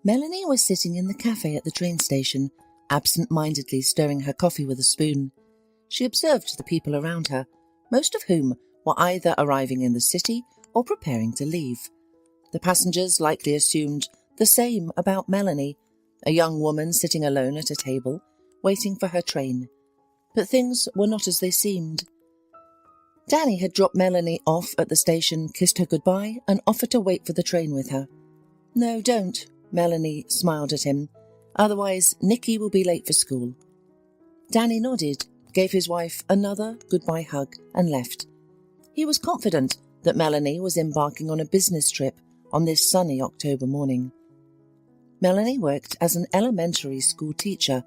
Melanie was sitting in the cafe at the train station, absent-mindedly stirring her coffee with a spoon. She observed the people around her, most of whom were either arriving in the city or preparing to leave. The passengers likely assumed the same about Melanie, a young woman sitting alone at a table, waiting for her train. But things were not as they seemed. Danny had dropped Melanie off at the station, kissed her goodbye, and offered to wait for the train with her. "No, don't," Melanie smiled at him. "Otherwise, Nikki will be late for school." Danny nodded, gave his wife another goodbye hug, and left. He was confident that Melanie was embarking on a business trip on this sunny October morning. Melanie worked as an elementary school teacher.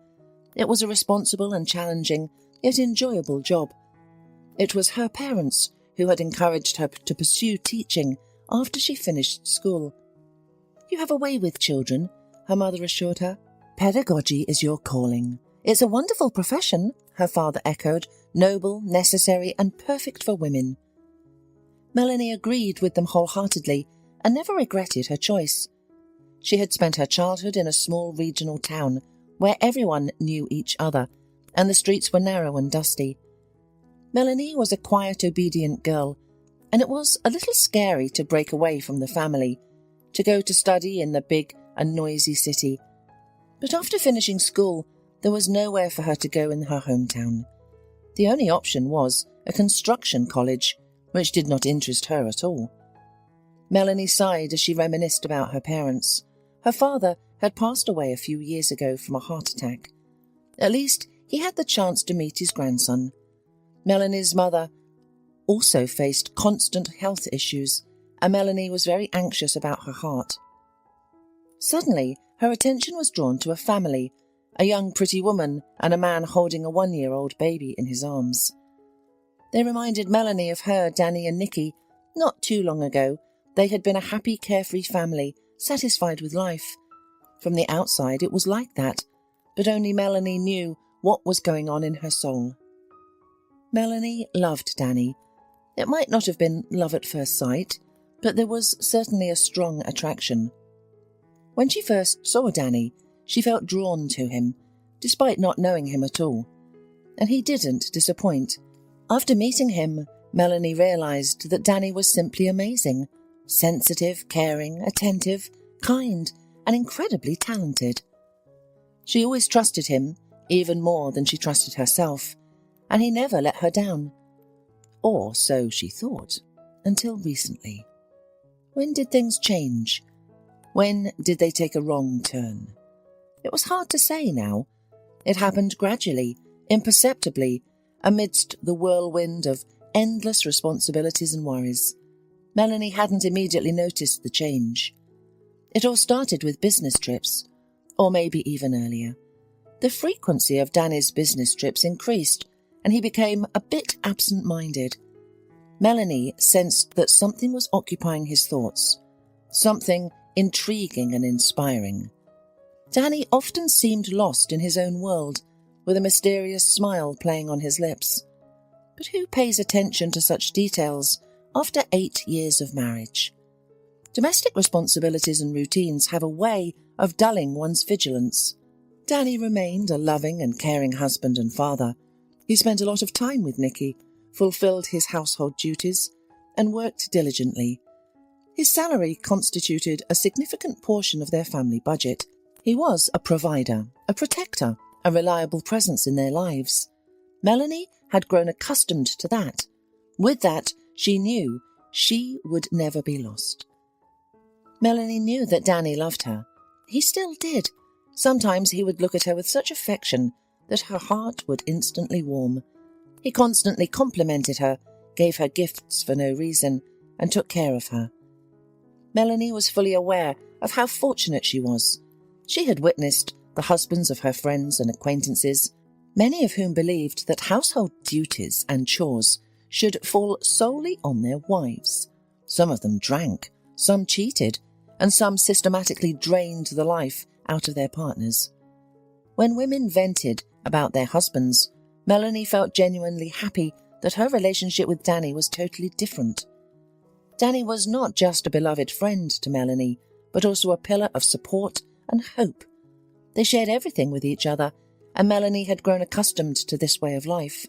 It was a responsible and challenging, yet enjoyable job. It was her parents who had encouraged her to pursue teaching after she finished school. "You have a way with children," her mother assured her. "Pedagogy is your calling. It's a wonderful profession," her father echoed, "noble, necessary, and perfect for women." Melanie agreed with them wholeheartedly and never regretted her choice. She had spent her childhood in a small regional town where everyone knew each other, and the streets were narrow and dusty. Melanie was a quiet, obedient girl, and it was a little scary to break away from the family, to go to study in the big and noisy city. But after finishing school, there was nowhere for her to go in her hometown. The only option was a construction college, which did not interest her at all. Melanie sighed as she reminisced about her parents. Her father had passed away a few years ago from a heart attack. At least he had the chance to meet his grandson. Melanie's mother also faced constant health issues, and Melanie was very anxious about her heart. Suddenly, her attention was drawn to a family, a young pretty woman and a man holding a 1-year-old baby in his arms. They reminded Melanie of her, Danny and Nikki. Not too long ago, they had been a happy, carefree family, satisfied with life. From the outside, it was like that, but only Melanie knew what was going on in her soul. Melanie loved Danny. It might not have been love at first sight, but there was certainly a strong attraction. When she first saw Danny, she felt drawn to him, despite not knowing him at all. And he didn't disappoint. After meeting him, Melanie realized that Danny was simply amazing. Sensitive, caring, attentive, kind, and incredibly talented. She always trusted him, even more than she trusted herself, and he never let her down. Or so she thought, until recently. When did things change? When did they take a wrong turn? It was hard to say now. It happened gradually, imperceptibly, amidst the whirlwind of endless responsibilities and worries. Melanie hadn't immediately noticed the change. It all started with business trips, or maybe even earlier. The frequency of Danny's business trips increased, and he became a bit absent-minded. Melanie sensed that something was occupying his thoughts, something intriguing and inspiring. Danny often seemed lost in his own world, with a mysterious smile playing on his lips. But who pays attention to such details after 8 years of marriage? Domestic responsibilities and routines have a way of dulling one's vigilance. Danny remained a loving and caring husband and father. He spent a lot of time with Nikki, fulfilled his household duties, and worked diligently. His salary constituted a significant portion of their family budget. He was a provider, a protector, a reliable presence in their lives. Melanie had grown accustomed to that. With that, she knew she would never be lost. Melanie knew that Danny loved her. He still did. Sometimes he would look at her with such affection that her heart would instantly warm. He constantly complimented her, gave her gifts for no reason, and took care of her. Melanie was fully aware of how fortunate she was. She had witnessed the husbands of her friends and acquaintances, many of whom believed that household duties and chores should fall solely on their wives. Some of them drank, some cheated, and some systematically drained the life out of their partners. When women vented about their husbands, Melanie felt genuinely happy that her relationship with Danny was totally different. Danny was not just a beloved friend to Melanie, but also a pillar of support and hope. They shared everything with each other, and Melanie had grown accustomed to this way of life.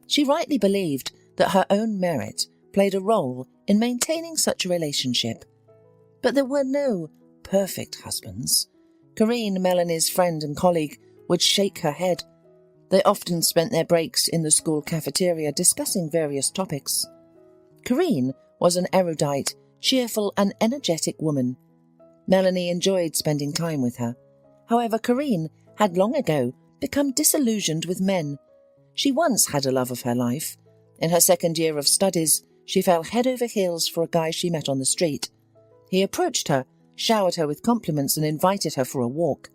She rightly believed that her own merit played a role in maintaining such a relationship. But there were no perfect husbands. Corinne, Melanie's friend and colleague, would shake her head. They often spent their breaks in the school cafeteria discussing various topics. Corinne was an erudite, cheerful and energetic woman. Melanie enjoyed spending time with her. However, Corinne had long ago become disillusioned with men. She once had a love of her life. In her second year of studies, she fell head over heels for a guy she met on the street. He approached her, showered her with compliments and invited her for a walk.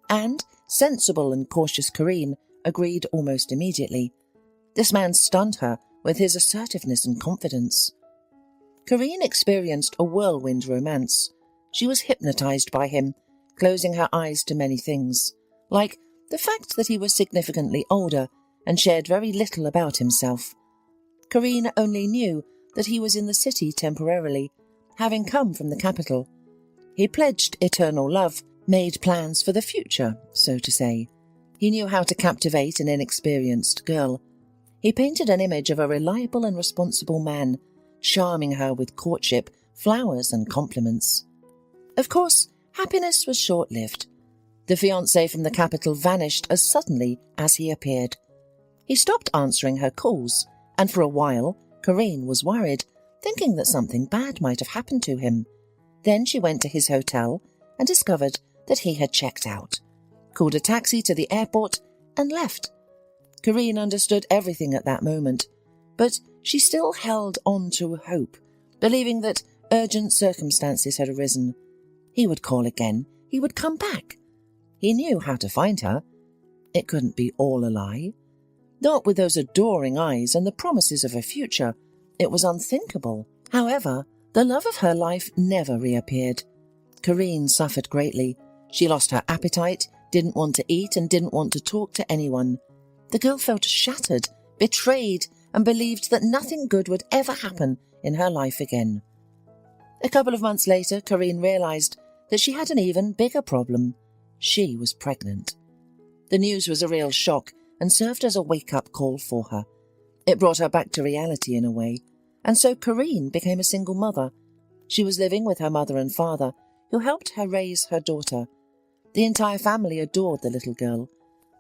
And sensible and cautious Corinne agreed almost immediately. This man stunned her with his assertiveness and confidence. Corinne experienced a whirlwind romance. She was hypnotized by him, closing her eyes to many things, like the fact that he was significantly older and shared very little about himself. Corinne only knew that he was in the city temporarily, having come from the capital. He pledged eternal love, made plans for the future, so to say. He knew how to captivate an inexperienced girl. He painted an image of a reliable and responsible man, charming her with courtship, flowers and compliments. Of course, happiness was short-lived. The fiancé from the capital vanished as suddenly as he appeared. He stopped answering her calls, and for a while Corinne was worried, thinking that something bad might have happened to him. Then she went to his hotel and discovered that he had checked out, called a taxi to the airport and left. Corinne understood everything at that moment, but she still held on to hope, believing that urgent circumstances had arisen. He would call again. He would come back. He knew how to find her. It couldn't be all a lie. Not with those adoring eyes and the promises of a future. It was unthinkable. However, the love of her life never reappeared. Corinne suffered greatly. She lost her appetite, didn't want to eat, and didn't want to talk to anyone. The girl felt shattered, betrayed, and believed that nothing good would ever happen in her life again. A couple of months later, Corinne realized that she had an even bigger problem. She was pregnant. The news was a real shock and served as a wake-up call for her. It brought her back to reality in a way, and so Corinne became a single mother. She was living with her mother and father, who helped her raise her daughter. The entire family adored the little girl.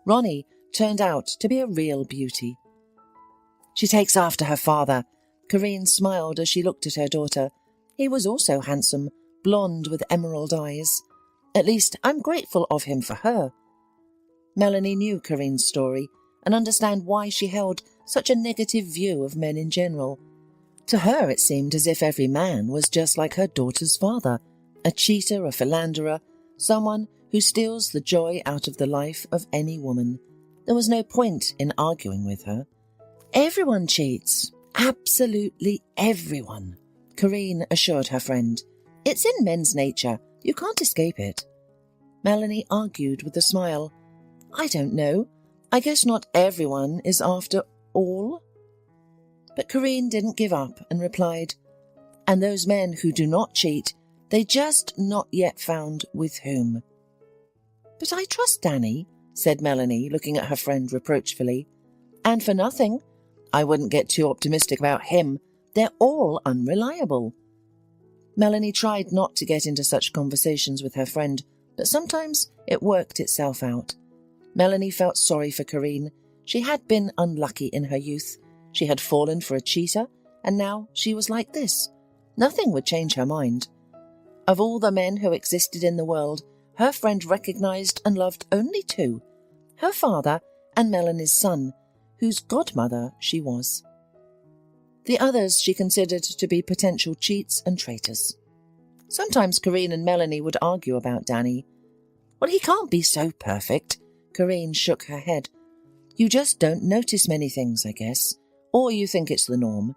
Ronnie turned out to be a real beauty. She takes after her father. Corinne smiled as she looked at her daughter. He was also handsome, blonde with emerald eyes. At least I'm grateful of him for her. Melanie knew Corinne's story and understood why she held such a negative view of men in general. To her it seemed as if every man was just like her daughter's father, a cheater, a philanderer, someone who steals the joy out of the life of any woman. There was no point in arguing with her. Everyone cheats. Absolutely everyone, Corinne assured her friend. It's in men's nature. You can't escape it. Melanie argued with a smile. I don't know. I guess not everyone is after all. But Corinne didn't give up and replied, and those men who do not cheat, they just not yet found with whom. But I trust Danny, said Melanie, looking at her friend reproachfully. And for nothing. I wouldn't get too optimistic about him. They're all unreliable. Melanie tried not to get into such conversations with her friend, but sometimes it worked itself out. Melanie felt sorry for Corinne. She had been unlucky in her youth. She had fallen for a cheater, and now she was like this. Nothing would change her mind. Of all the men who existed in the world, her friend recognized and loved only two, her father and Melanie's son, whose godmother she was. The others she considered to be potential cheats and traitors. Sometimes Corinne and Melanie would argue about Danny. Well, he can't be so perfect. Corinne shook her head. You just don't notice many things, I guess. Or you think it's the norm.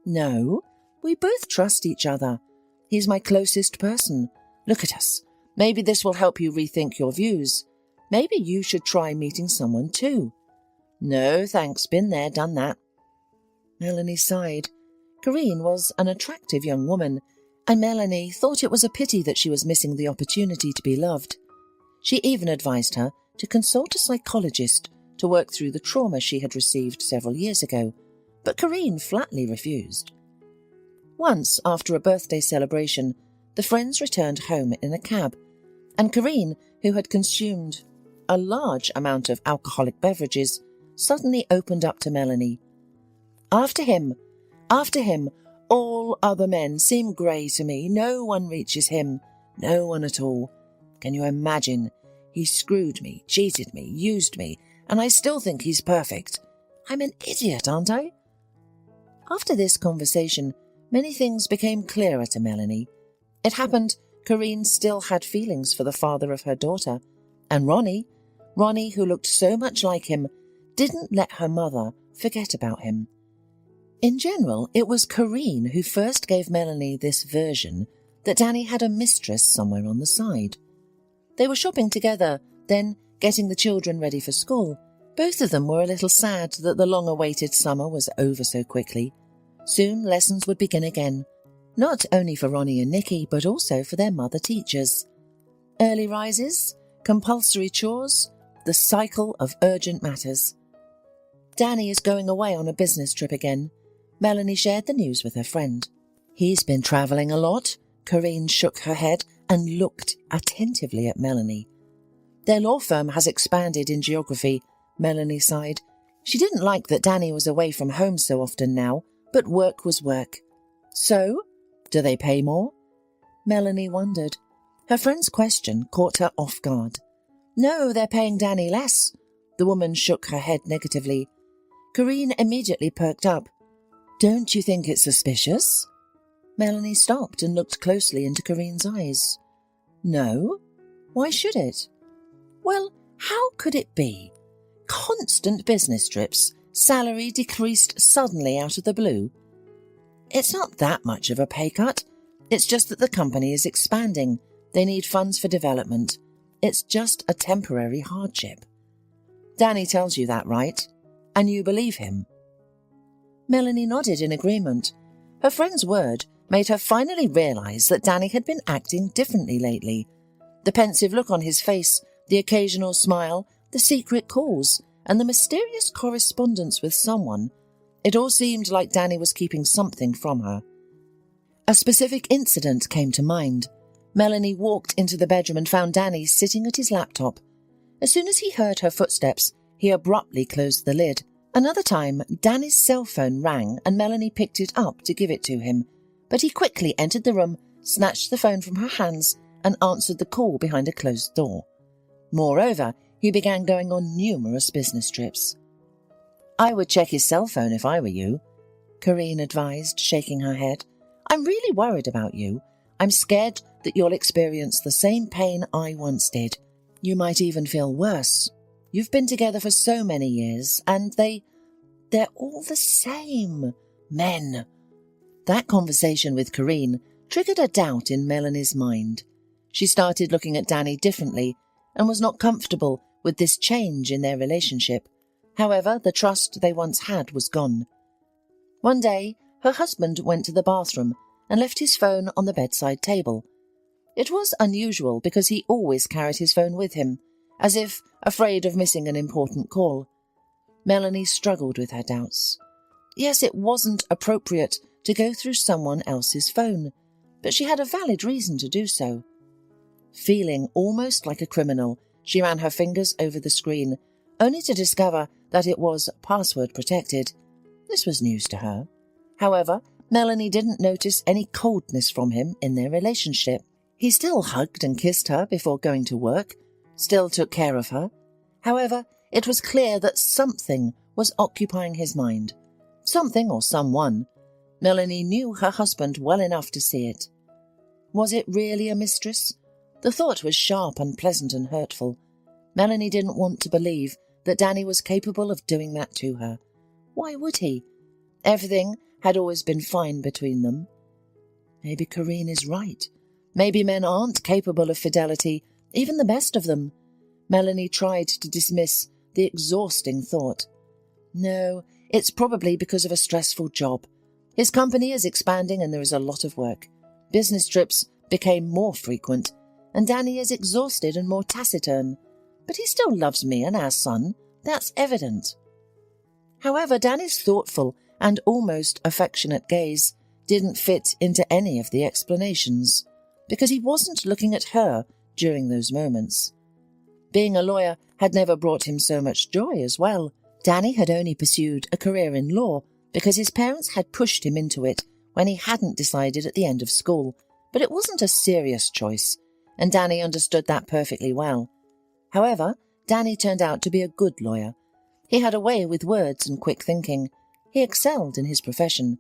No, we both trust each other. He's my closest person. Look at us. Maybe this will help you rethink your views. Maybe you should try meeting someone too. No, thanks. Been there, done that. Melanie sighed. Corinne was an attractive young woman, and Melanie thought it was a pity that she was missing the opportunity to be loved. She even advised her to consult a psychologist to work through the trauma she had received several years ago, but Corinne flatly refused. Once, after a birthday celebration, the friends returned home in a cab, and Corinne, who had consumed a large amount of alcoholic beverages, suddenly opened up to Melanie. After him, all other men seem grey to me. No one reaches him, no one at all. Can you imagine? He screwed me, cheated me, used me, and I still think he's perfect. I'm an idiot, aren't I?" After this conversation, many things became clearer to Melanie. It happened Corinne still had feelings for the father of her daughter, and Ronnie, who looked so much like him, didn't let her mother forget about him. In general, it was Corinne who first gave Melanie this version that Danny had a mistress somewhere on the side. They were shopping together, then getting the children ready for school. Both of them were a little sad that the long-awaited summer was over so quickly. Soon lessons would begin again, not only for Ronnie and Nikki, but also for their mother teachers. Early rises, compulsory chores, the cycle of urgent matters. Danny is going away on a business trip again. Melanie shared the news with her friend. "He's been travelling a lot." Corinne shook her head and looked attentively at Melanie. "Their law firm has expanded in geography," Melanie sighed. She didn't like that Danny was away from home so often now, but work was work. "So? Do they pay more?" Melanie wondered. Her friend's question caught her off guard. "No, they're paying Danny less." The woman shook her head negatively. Corinne immediately perked up. "Don't you think it's suspicious?" Melanie stopped and looked closely into Corinne's eyes. "No? Why should it?" "Well, how could it be? Constant business trips, salary decreased suddenly out of the blue. It's not that much of a pay cut. It's just that the company is expanding. They need funds for development. It's just a temporary hardship." "Danny tells you that, right? And you believe him?" Melanie nodded in agreement. Her friend's word made her finally realise that Danny had been acting differently lately. The pensive look on his face, the occasional smile, the secret calls, and the mysterious correspondence with someone. It all seemed like Danny was keeping something from her. A specific incident came to mind. Melanie walked into the bedroom and found Danny sitting at his laptop. As soon as he heard her footsteps, he abruptly closed the lid. Another time, Danny's cell phone rang and Melanie picked it up to give it to him, but he quickly entered the room, snatched the phone from her hands, and answered the call behind a closed door. Moreover, he began going on numerous business trips. "I would check his cell phone if I were you," Corinne advised, shaking her head. "I'm really worried about you. I'm scared that you'll experience the same pain I once did. You might even feel worse. You've been together for so many years, and they're all the same. Men." That conversation with Corinne triggered a doubt in Melanie's mind. She started looking at Danny differently and was not comfortable with this change in their relationship. However, the trust they once had was gone. One day, her husband went to the bathroom and left his phone on the bedside table. It was unusual because he always carried his phone with him, as if afraid of missing an important call. Melanie struggled with her doubts. Yes, it wasn't appropriate to go through someone else's phone, but she had a valid reason to do so. Feeling almost like a criminal, she ran her fingers over the screen, only to discover that it was password protected. This was news to her. However, Melanie didn't notice any coldness from him in their relationship. He still hugged and kissed her before going to work, still took care of her. However, it was clear that something was occupying his mind. Something or someone. Melanie knew her husband well enough to see it. Was it really a mistress? The thought was sharp, unpleasant and hurtful. Melanie didn't want to believe that Danny was capable of doing that to her. Why would he? Everything had always been fine between them. Maybe Corinne is right. Maybe men aren't capable of fidelity, even the best of them. Melanie tried to dismiss the exhausting thought. No, it's probably because of a stressful job. His company is expanding and there is a lot of work. Business trips became more frequent, and Danny is exhausted and more taciturn. But he still loves me and our son. That's evident. However, Danny's thoughtful and almost affectionate gaze didn't fit into any of the explanations, because he wasn't looking at her during those moments. Being a lawyer had never brought him so much joy as well. Danny had only pursued a career in law because his parents had pushed him into it when he hadn't decided at the end of school, but it wasn't a serious choice, and Danny understood that perfectly well. However, Danny turned out to be a good lawyer. He had a way with words and quick thinking. He excelled in his profession.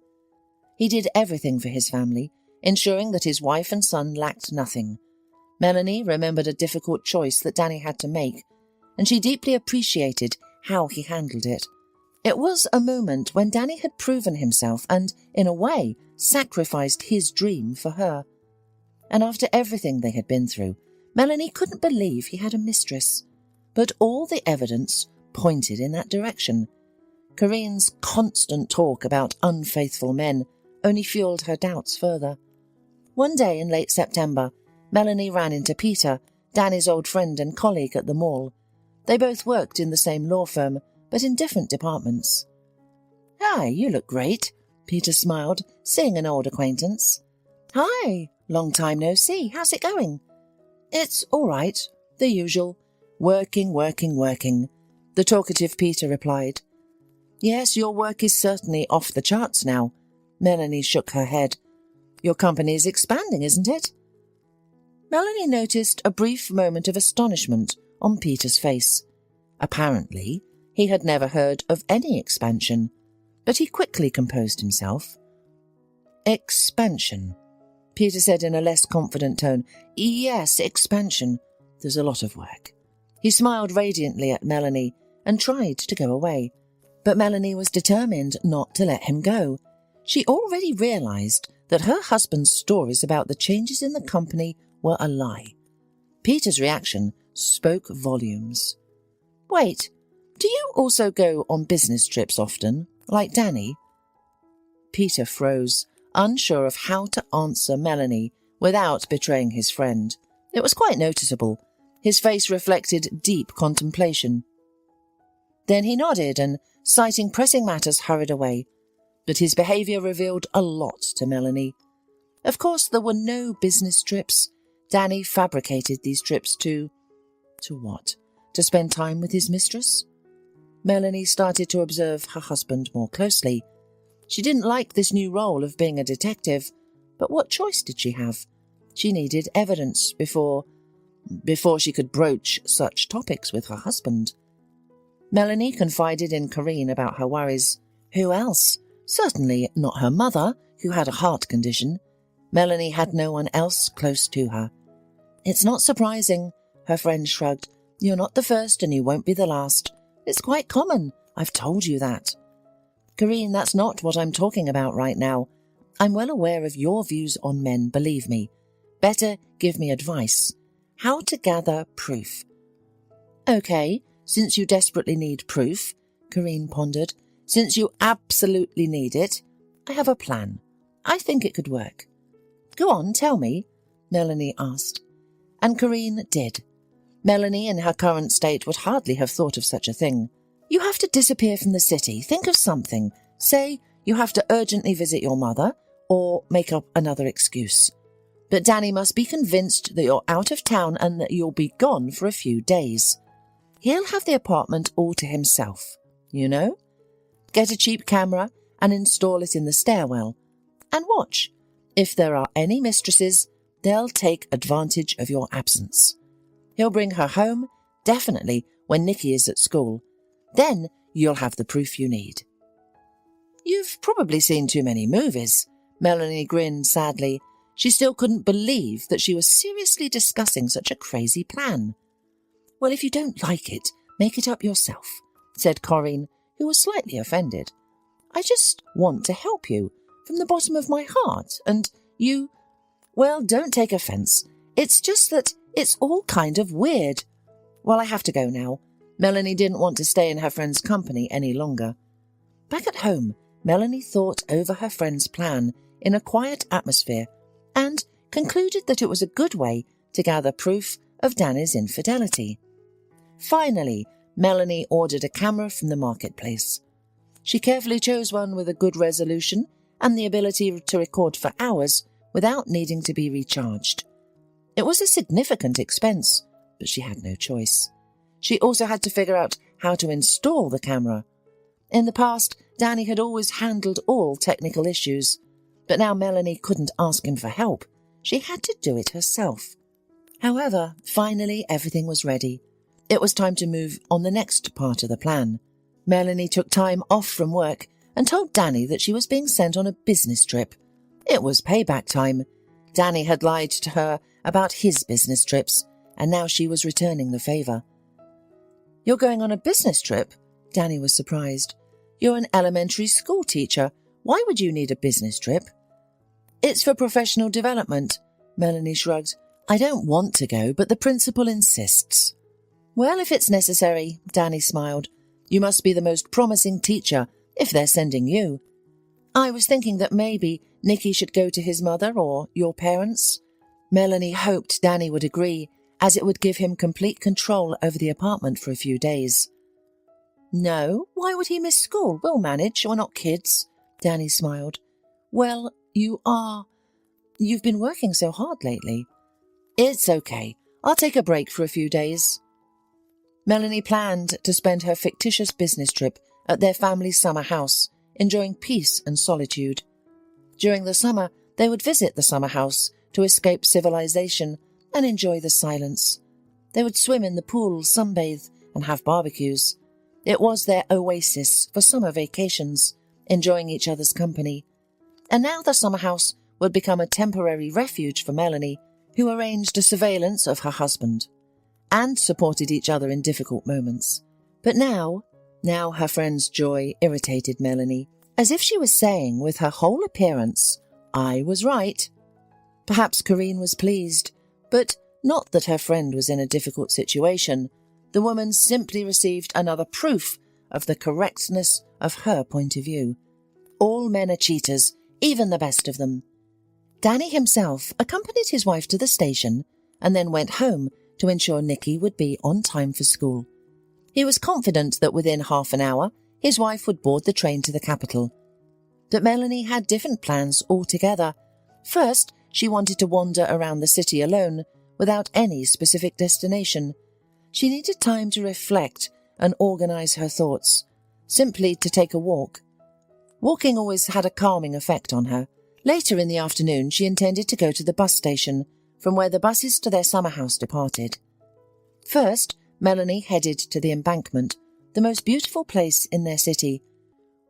He did everything for his family, ensuring that his wife and son lacked nothing. Melanie remembered a difficult choice that Danny had to make, and she deeply appreciated how he handled it. It was a moment when Danny had proven himself and, in a way, sacrificed his dream for her. And after everything they had been through, Melanie couldn't believe he had a mistress. But all the evidence pointed in that direction. Corinne's constant talk about unfaithful men only fueled her doubts further. One day in late September, Melanie ran into Peter, Danny's old friend and colleague at the mall. They both worked in the same law firm, but in different departments. "Hi, you look great," Peter smiled, seeing an old acquaintance. "Hi, long time no see. How's it going?" "It's all right, the usual. Working, the talkative Peter replied. "Yes, your work is certainly off the charts now." Melanie shook her head. "Your company is expanding, isn't it?" Melanie noticed a brief moment of astonishment on Peter's face. Apparently, he had never heard of any expansion, but he quickly composed himself. "Expansion," Peter said in a less confident tone. "Yes, expansion. There's a lot of work." He smiled radiantly at Melanie and tried to go away, but Melanie was determined not to let him go. She already realized that her husband's stories about the changes in the company were a lie. Peter's reaction spoke volumes. "Wait, do you also go on business trips often, like Danny?" Peter froze, unsure of how to answer Melanie without betraying his friend. It was quite noticeable. His face reflected deep contemplation. Then he nodded and, citing pressing matters, hurried away. But his behaviour revealed a lot to Melanie. Of course, there were no business trips. Danny fabricated these trips to what? To spend time with his mistress? Melanie started to observe her husband more closely. She didn't like this new role of being a detective, but what choice did she have? She needed evidence before she could broach such topics with her husband. Melanie confided in Corinne about her worries. Who else? Certainly not her mother, who had a heart condition. Melanie had no one else close to her. "It's not surprising," her friend shrugged. "You're not the first and you won't be the last. It's quite common. I've told you that." "Corinne, that's not what I'm talking about right now. I'm well aware of your views on men, believe me. Better give me advice. How to gather proof." "Okay, since you desperately need proof," Corinne pondered, "since you absolutely need it, I have a plan. I think it could work." "Go on, tell me," Melanie asked. And Corinne did. Melanie, in her current state, would hardly have thought of such a thing. "You have to disappear from the city. Think of something. Say you have to urgently visit your mother, or make up another excuse. But Danny must be convinced that you're out of town and that you'll be gone for a few days. He'll have the apartment all to himself, you know? Get a cheap camera and install it in the stairwell. And watch. If there are any mistresses, they'll take advantage of your absence. He'll bring her home, definitely, when Nikki is at school. Then you'll have the proof you need." "You've probably seen too many movies," Melanie grinned sadly. She still couldn't believe that she was seriously discussing such a crazy plan. "Well, if you don't like it, make it up yourself," said Corinne, who was slightly offended. "I just want to help you, from the bottom of my heart, and you... Well, don't take offence. It's just that it's all kind of weird. Well, I have to go now." Melanie didn't want to stay in her friend's company any longer. Back at home, Melanie thought over her friend's plan in a quiet atmosphere and concluded that it was a good way to gather proof of Danny's infidelity. Finally, Melanie ordered a camera from the marketplace. She carefully chose one with a good resolution and the ability to record for hours without needing to be recharged. It was a significant expense, but she had no choice. She also had to figure out how to install the camera. In the past, Danny had always handled all technical issues, but now Melanie couldn't ask him for help. She had to do it herself. However, finally everything was ready. It was time to move on the next part of the plan. Melanie took time off from work and told Danny that she was being sent on a business trip. It was payback time. Danny had lied to her about his business trips, and now she was returning the favour. "You're going on a business trip?" Danny was surprised. "You're an elementary school teacher. Why would you need a business trip?" "It's for professional development," Melanie shrugged. "I don't want to go, but the principal insists." "Well, if it's necessary," Danny smiled. "You must be the most promising teacher if they're sending you." "I was thinking that maybe Nicky should go to his mother or your parents." Melanie hoped Danny would agree, as it would give him complete control over the apartment for a few days. "No, why would he miss school? We'll manage, we're not kids," Danny smiled. "Well, you've been working so hard lately." "It's okay, I'll take a break for a few days." Melanie planned to spend her fictitious business trip at their family's summer house, enjoying peace and solitude. During the summer, they would visit the summer house to escape civilization and enjoy the silence. They would swim in the pool, sunbathe, and have barbecues. It was their oasis for summer vacations, enjoying each other's company. And now the summer house would become a temporary refuge for Melanie, who arranged a surveillance of her husband, and supported each other in difficult moments. But now her friend's joy irritated Melanie, as if she was saying with her whole appearance, "I was right." Perhaps Corinne was pleased, but not that her friend was in a difficult situation. The woman simply received another proof of the correctness of her point of view. All men are cheaters, even the best of them. Danny himself accompanied his wife to the station and then went home to ensure Nicky would be on time for school. He was confident that within half an hour his wife would board the train to the capital. But Melanie had different plans altogether. First, she wanted to wander around the city alone, without any specific destination. She needed time to reflect and organise her thoughts, simply to take a walk. Walking always had a calming effect on her. Later in the afternoon, she intended to go to the bus station, from where the buses to their summer house departed. First, Melanie headed to the Embankment, the most beautiful place in their city.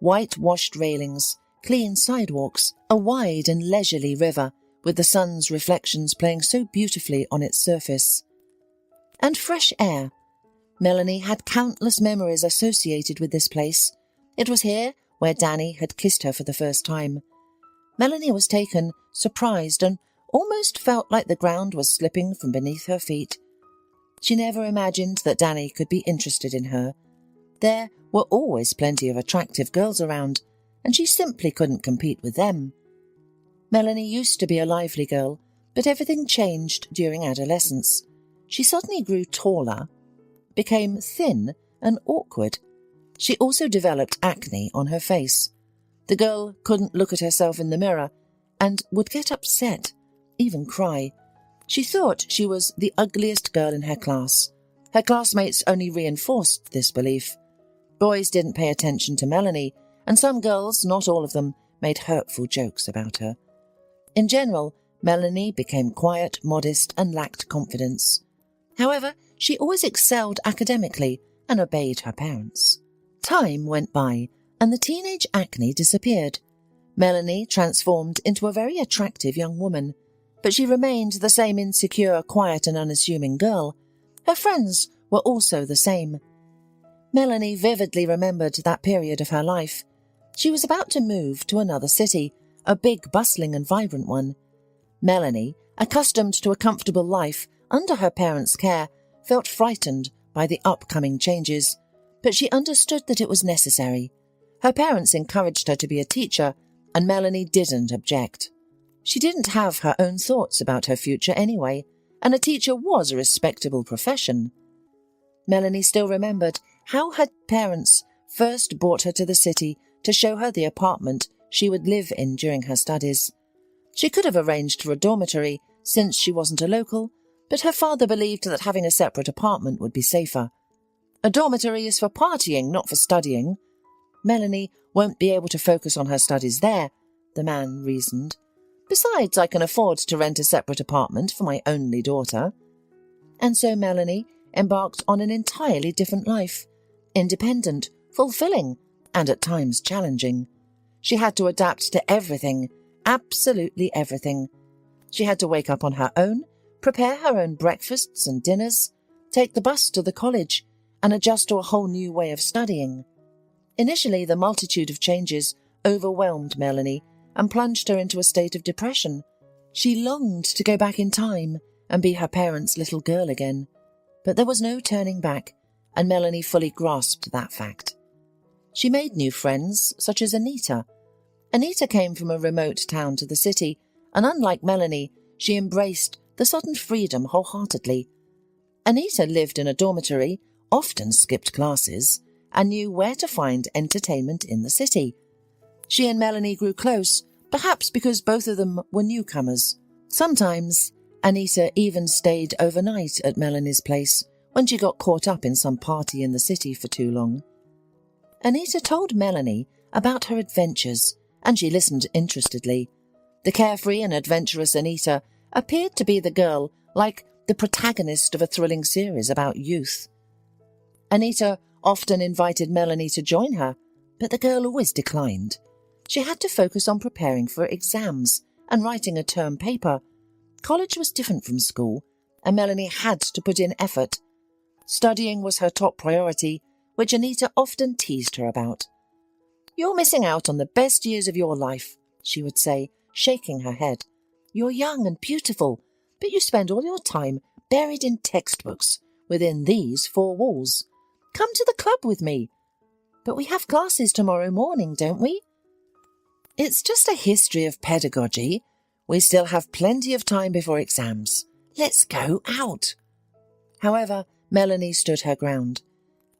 Whitewashed railings, clean sidewalks, a wide and leisurely river, with the sun's reflections playing so beautifully on its surface. And fresh air. Melanie had countless memories associated with this place. It was here where Danny had kissed her for the first time. Melanie was taken, surprised, and almost felt like the ground was slipping from beneath her feet. She never imagined that Danny could be interested in her. There were always plenty of attractive girls around, and she simply couldn't compete with them. Melanie used to be a lively girl, but everything changed during adolescence. She suddenly grew taller, became thin and awkward. She also developed acne on her face. The girl couldn't look at herself in the mirror and would get upset, even cry. She thought she was the ugliest girl in her class. Her classmates only reinforced this belief. Boys didn't pay attention to Melanie, and some girls, not all of them, made hurtful jokes about her. In general, Melanie became quiet, modest, and lacked confidence. However, she always excelled academically and obeyed her parents. Time went by, and the teenage acne disappeared. Melanie transformed into a very attractive young woman, but she remained the same insecure, quiet, and unassuming girl. Her friends were also the same. Melanie vividly remembered that period of her life. She was about to move to another city, a big, bustling and vibrant one. Melanie, accustomed to a comfortable life under her parents' care, felt frightened by the upcoming changes, but she understood that it was necessary. Her parents encouraged her to be a teacher, and Melanie didn't object. She didn't have her own thoughts about her future anyway, and a teacher was a respectable profession. Melanie still remembered how her parents first brought her to the city to show her the apartment she would live in during her studies. She could have arranged for a dormitory since she wasn't a local, but her father believed that having a separate apartment would be safer. A dormitory is for partying, not for studying. Melanie won't be able to focus on her studies there, the man reasoned. Besides, I can afford to rent a separate apartment for my only daughter. And so Melanie embarked on an entirely different life, independent, fulfilling, and at times challenging. She had to adapt to everything, absolutely everything. She had to wake up on her own, prepare her own breakfasts and dinners, take the bus to the college, and adjust to a whole new way of studying. Initially, the multitude of changes overwhelmed Melanie and plunged her into a state of depression. She longed to go back in time and be her parents' little girl again. But there was no turning back, and Melanie fully grasped that fact. She made new friends, such as Anita. Anita came from a remote town to the city, and unlike Melanie, she embraced the sudden freedom wholeheartedly. Anita lived in a dormitory, often skipped classes, and knew where to find entertainment in the city. She and Melanie grew close, perhaps because both of them were newcomers. Sometimes Anita even stayed overnight at Melanie's place when she got caught up in some party in the city for too long. Anita told Melanie about her adventures, and she listened interestedly. The carefree and adventurous Anita appeared to be the girl like the protagonist of a thrilling series about youth. Anita often invited Melanie to join her, but the girl always declined. She had to focus on preparing for exams and writing a term paper. College was different from school, and Melanie had to put in effort. Studying was her top priority, which Anita often teased her about. "You're missing out on the best years of your life," she would say, shaking her head. "You're young and beautiful, but you spend all your time buried in textbooks within these four walls. Come to the club with me." "But we have classes tomorrow morning, don't we?" "It's just a history of pedagogy. We still have plenty of time before exams. Let's go out." However, Melanie stood her ground,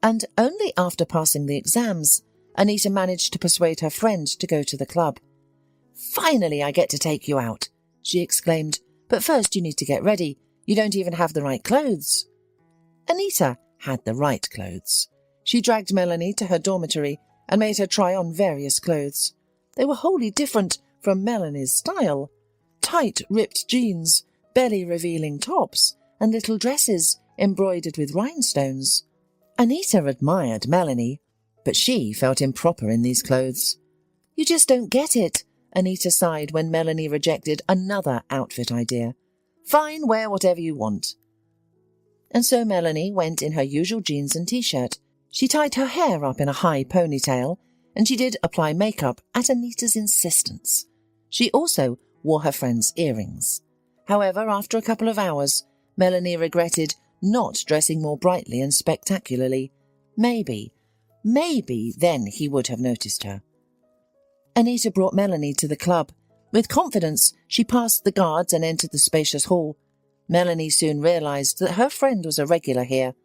and only after passing the exams, Anita managed to persuade her friend to go to the club. "Finally, I get to take you out," she exclaimed. "But first you need to get ready. You don't even have the right clothes." Anita had the right clothes. She dragged Melanie to her dormitory and made her try on various clothes. They were wholly different from Melanie's style. Tight, ripped jeans, belly-revealing tops, and little dresses embroidered with rhinestones. Anita admired Melanie, but she felt improper in these clothes. "You just don't get it," Anita sighed when Melanie rejected another outfit idea. "Fine, wear whatever you want." And so Melanie went in her usual jeans and t-shirt. She tied her hair up in a high ponytail, and she did apply makeup at Anita's insistence. She also wore her friend's earrings. However, after a couple of hours, Melanie regretted not dressing more brightly and spectacularly. Maybe then he would have noticed her. Anita brought Melanie to the club. With confidence, she passed the guards and entered the spacious hall. Melanie soon realized that her friend was a regular here.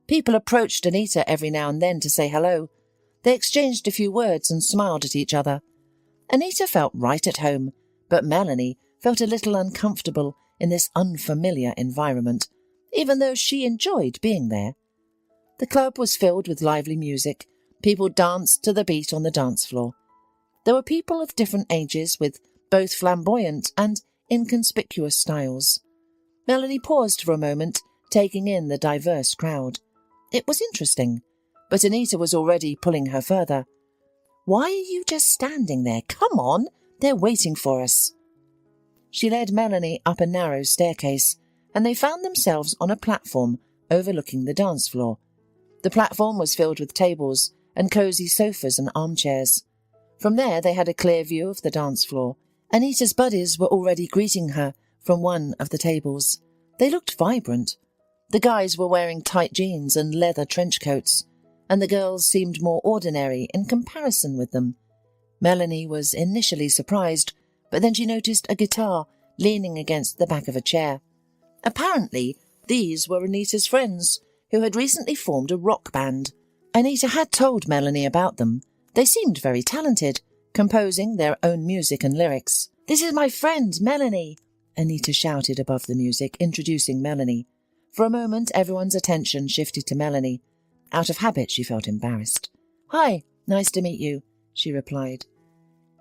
People approached Anita every now and then to say hello. They exchanged a few words and smiled at each other. Anita felt right at home, but Melanie felt a little uncomfortable in this unfamiliar environment, even though she enjoyed being there. The club was filled with lively music. People danced to the beat on the dance floor. There were people of different ages with both flamboyant and inconspicuous styles. Melanie paused for a moment, taking in the diverse crowd. It was interesting, but Anita was already pulling her further. "Why are you just standing there? Come on, they're waiting for us." She led Melanie up a narrow staircase, and they found themselves on a platform overlooking the dance floor. The platform was filled with tables and cosy sofas and armchairs. From there they had a clear view of the dance floor. Anita's buddies were already greeting her from one of the tables. They looked vibrant. The guys were wearing tight jeans and leather trench coats, and the girls seemed more ordinary in comparison with them. Melanie was initially surprised but then she noticed a guitar leaning against the back of a chair. Apparently, these were Anita's friends, who had recently formed a rock band. Anita had told Melanie about them. They seemed very talented, composing their own music and lyrics. "This is my friend, Melanie," Anita shouted above the music, introducing Melanie. For a moment, everyone's attention shifted to Melanie. Out of habit, she felt embarrassed. "Hi, nice to meet you," she replied.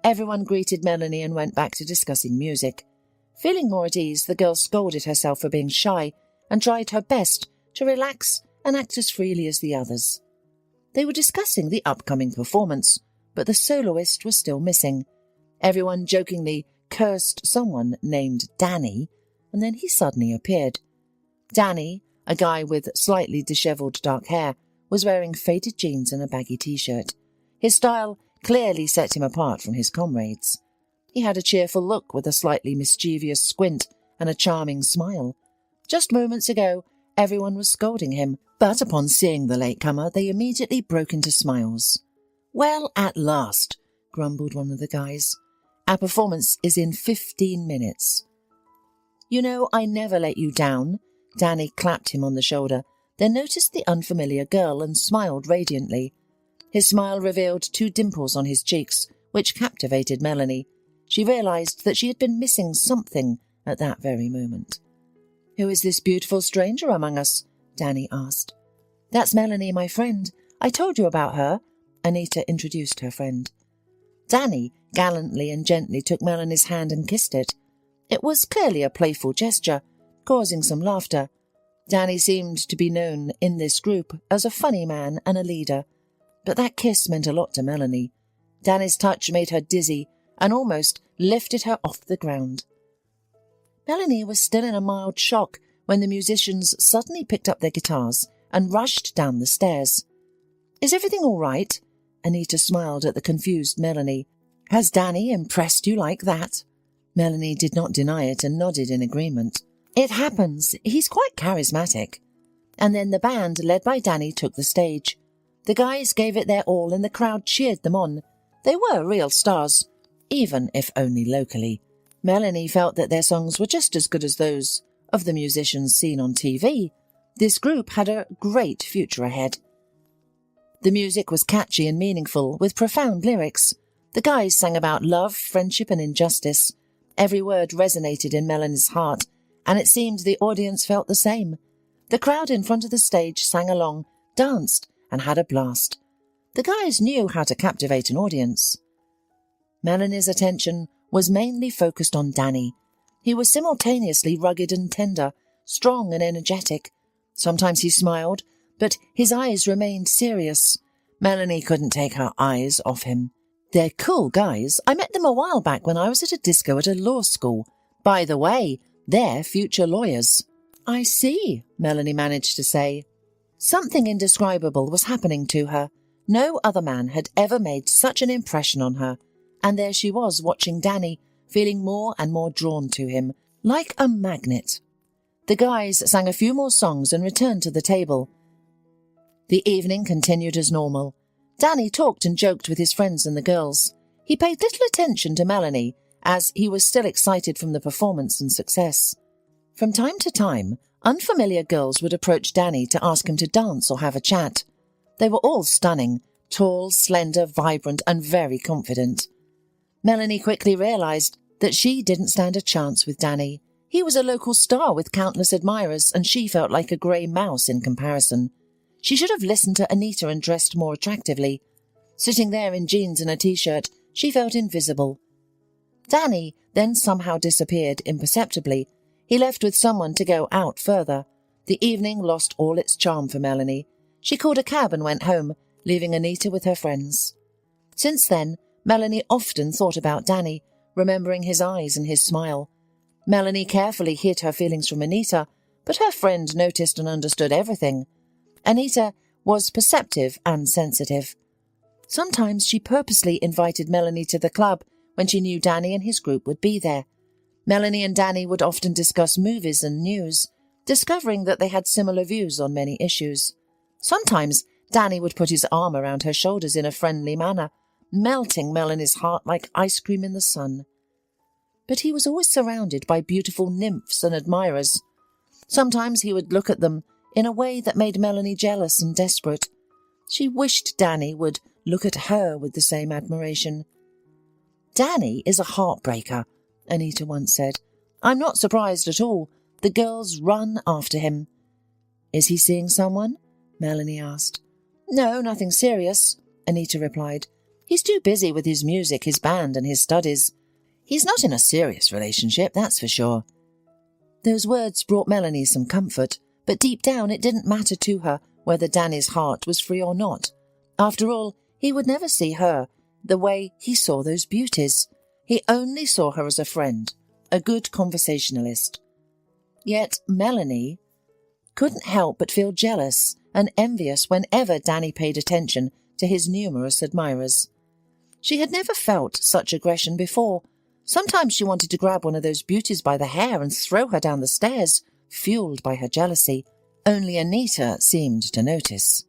Everyone greeted Melanie and went back to discussing music. Feeling more at ease, the girl scolded herself for being shy and tried her best to relax and act as freely as the others. They were discussing the upcoming performance, but the soloist was still missing. Everyone jokingly cursed someone named Danny, and then he suddenly appeared. Danny, a guy with slightly dishevelled dark hair, was wearing faded jeans and a baggy t-shirt. His style clearly set him apart from his comrades. He had a cheerful look with a slightly mischievous squint and a charming smile. Just moments ago, everyone was scolding him, but upon seeing the latecomer, they immediately broke into smiles. "Well, at last," grumbled one of the guys. "Our performance is in 15 minutes. "You know, I never let you down." Danny clapped him on the shoulder, then noticed the unfamiliar girl and smiled radiantly. His smile revealed 2 dimples on his cheeks, which captivated Melanie. She realized that she had been missing something at that very moment. "Who is this beautiful stranger among us?" Danny asked. "That's Melanie, my friend. I told you about her." Anita introduced her friend. Danny gallantly and gently took Melanie's hand and kissed it. It was clearly a playful gesture, causing some laughter. Danny seemed to be known in this group as a funny man and a leader, but that kiss meant a lot to Melanie. Danny's touch made her dizzy and almost lifted her off the ground. Melanie was still in a mild shock when the musicians suddenly picked up their guitars and rushed down the stairs. "Is everything all right?" Anita smiled at the confused Melanie. "Has Danny impressed you like that?" Melanie did not deny it and nodded in agreement. "It happens. He's quite charismatic." And then the band, led by Danny, took the stage. The guys gave it their all and the crowd cheered them on. They were real stars, even if only locally. Melanie felt that their songs were just as good as those of the musicians seen on TV. This group had a great future ahead. The music was catchy and meaningful, with profound lyrics. The guys sang about love, friendship and injustice. Every word resonated in Melanie's heart, and it seemed the audience felt the same. The crowd in front of the stage sang along, danced, and had a blast. The guys knew how to captivate an audience. Melanie's attention was mainly focused on Danny. He was simultaneously rugged and tender, strong and energetic. Sometimes he smiled, but his eyes remained serious. Melanie couldn't take her eyes off him. "They're cool guys. I met them a while back when I was at a disco at a law school. By the way, they're future lawyers." "I see," Melanie managed to say. Something indescribable was happening to her. No other man had ever made such an impression on her. And there she was, watching Danny, feeling more and more drawn to him, like a magnet. The guys sang a few more songs and returned to the table. The evening continued as normal. Danny talked and joked with his friends and the girls. He paid little attention to Melanie, as he was still excited from the performance and success. From time to time, unfamiliar girls would approach Danny to ask him to dance or have a chat. They were all stunning, tall, slender, vibrant, and very confident. Melanie quickly realized that she didn't stand a chance with Danny. He was a local star with countless admirers, and she felt like a grey mouse in comparison. She should have listened to Anita and dressed more attractively. Sitting there in jeans and a t-shirt, she felt invisible. Danny then somehow disappeared imperceptibly. He left with someone to go out further. The evening lost all its charm for Melanie. She called a cab and went home, leaving Anita with her friends. Since then, Melanie often thought about Danny, remembering his eyes and his smile. Melanie carefully hid her feelings from Anita, but her friend noticed and understood everything. Anita was perceptive and sensitive. Sometimes she purposely invited Melanie to the club when she knew Danny and his group would be there. Melanie and Danny would often discuss movies and news, discovering that they had similar views on many issues. Sometimes Danny would put his arm around her shoulders in a friendly manner, melting Melanie's heart like ice cream in the sun. but he was always surrounded by beautiful nymphs and admirers. Sometimes he would look at them in a way that made Melanie jealous and desperate. She wished Danny would look at her with the same admiration. "Danny is a heartbreaker," Anita once said. "I'm not surprised at all. The girls run after him." "Is he seeing someone?" Melanie asked. "No, nothing serious," Anita replied. "He's too busy with his music, his band and his studies. He's not in a serious relationship, that's for sure." Those words brought Melanie some comfort, but deep down it didn't matter to her whether Danny's heart was free or not. After all, he would never see her the way he saw those beauties. He only saw her as a friend, a good conversationalist. Yet Melanie couldn't help but feel jealous and envious whenever Danny paid attention to his numerous admirers. She had never felt such aggression before. Sometimes she wanted to grab one of those beauties by the hair and throw her down the stairs, fueled by her jealousy. Only Anita seemed to notice.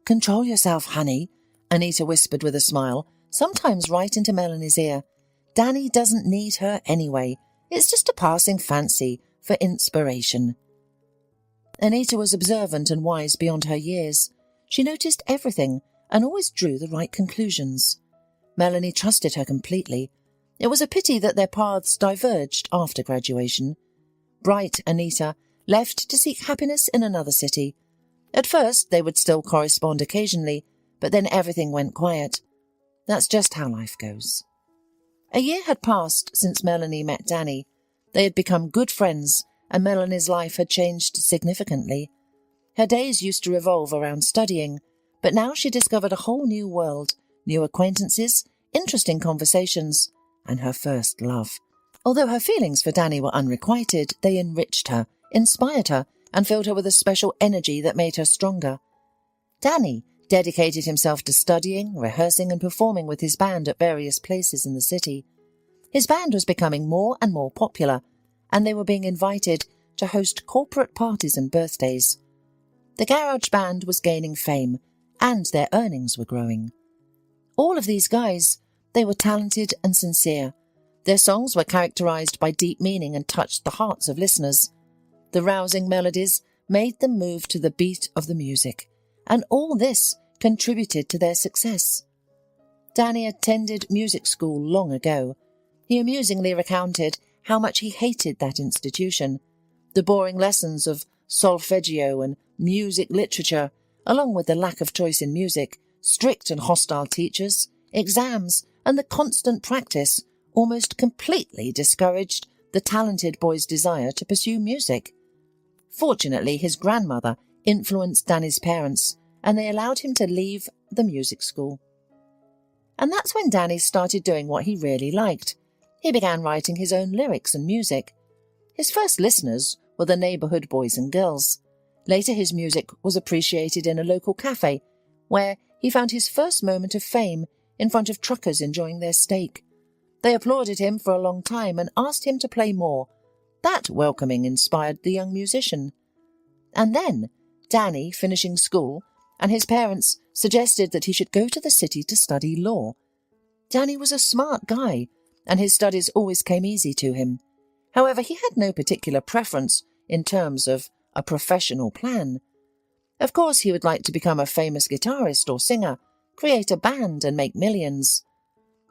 "Control yourself, honey," Anita whispered with a smile, sometimes right into Melanie's ear. "Danny doesn't need her anyway. It's just a passing fancy for inspiration." Anita was observant and wise beyond her years. She noticed everything and always drew the right conclusions. Melanie trusted her completely. It was a pity that their paths diverged after graduation. Bright Anita left to seek happiness in another city. At first, they would still correspond occasionally, but then everything went quiet. That's just how life goes. A year had passed since Melanie met Danny. They had become good friends, and Melanie's life had changed significantly. Her days used to revolve around studying, but now she discovered a whole new world, new acquaintances, interesting conversations, and her first love. Although her feelings for Danny were unrequited, they enriched her, inspired her, and filled her with a special energy that made her stronger. Danny dedicated himself to studying, rehearsing, and performing with his band at various places in the city. His band was becoming more and more popular, and they were being invited to host corporate parties and birthdays. The garage band was gaining fame, and their earnings were growing. All of these guys, they were talented and sincere. Their songs were characterized by deep meaning and touched the hearts of listeners. The rousing melodies made them move to the beat of the music, and all this contributed to their success. Danny attended music school long ago. He amusingly recounted how much he hated that institution. The boring lessons of solfeggio and music literature, along with the lack of choice in music, strict and hostile teachers, exams, and the constant practice almost completely discouraged the talented boy's desire to pursue music. Fortunately, his grandmother influenced Danny's parents, and they allowed him to leave the music school. And that's when Danny started doing what he really liked. He began writing his own lyrics and music. His first listeners were the neighborhood boys and girls. Later his music was appreciated in a local cafe, where he found his first moment of fame in front of truckers enjoying their steak. They applauded him for a long time and asked him to play more. That welcoming inspired the young musician. And then, Danny, finishing school, and his parents suggested that he should go to the city to study law. Danny was a smart guy, and his studies always came easy to him. However, he had no particular preference in terms of a professional plan. Of course, he would like to become a famous guitarist or singer, create a band and make millions.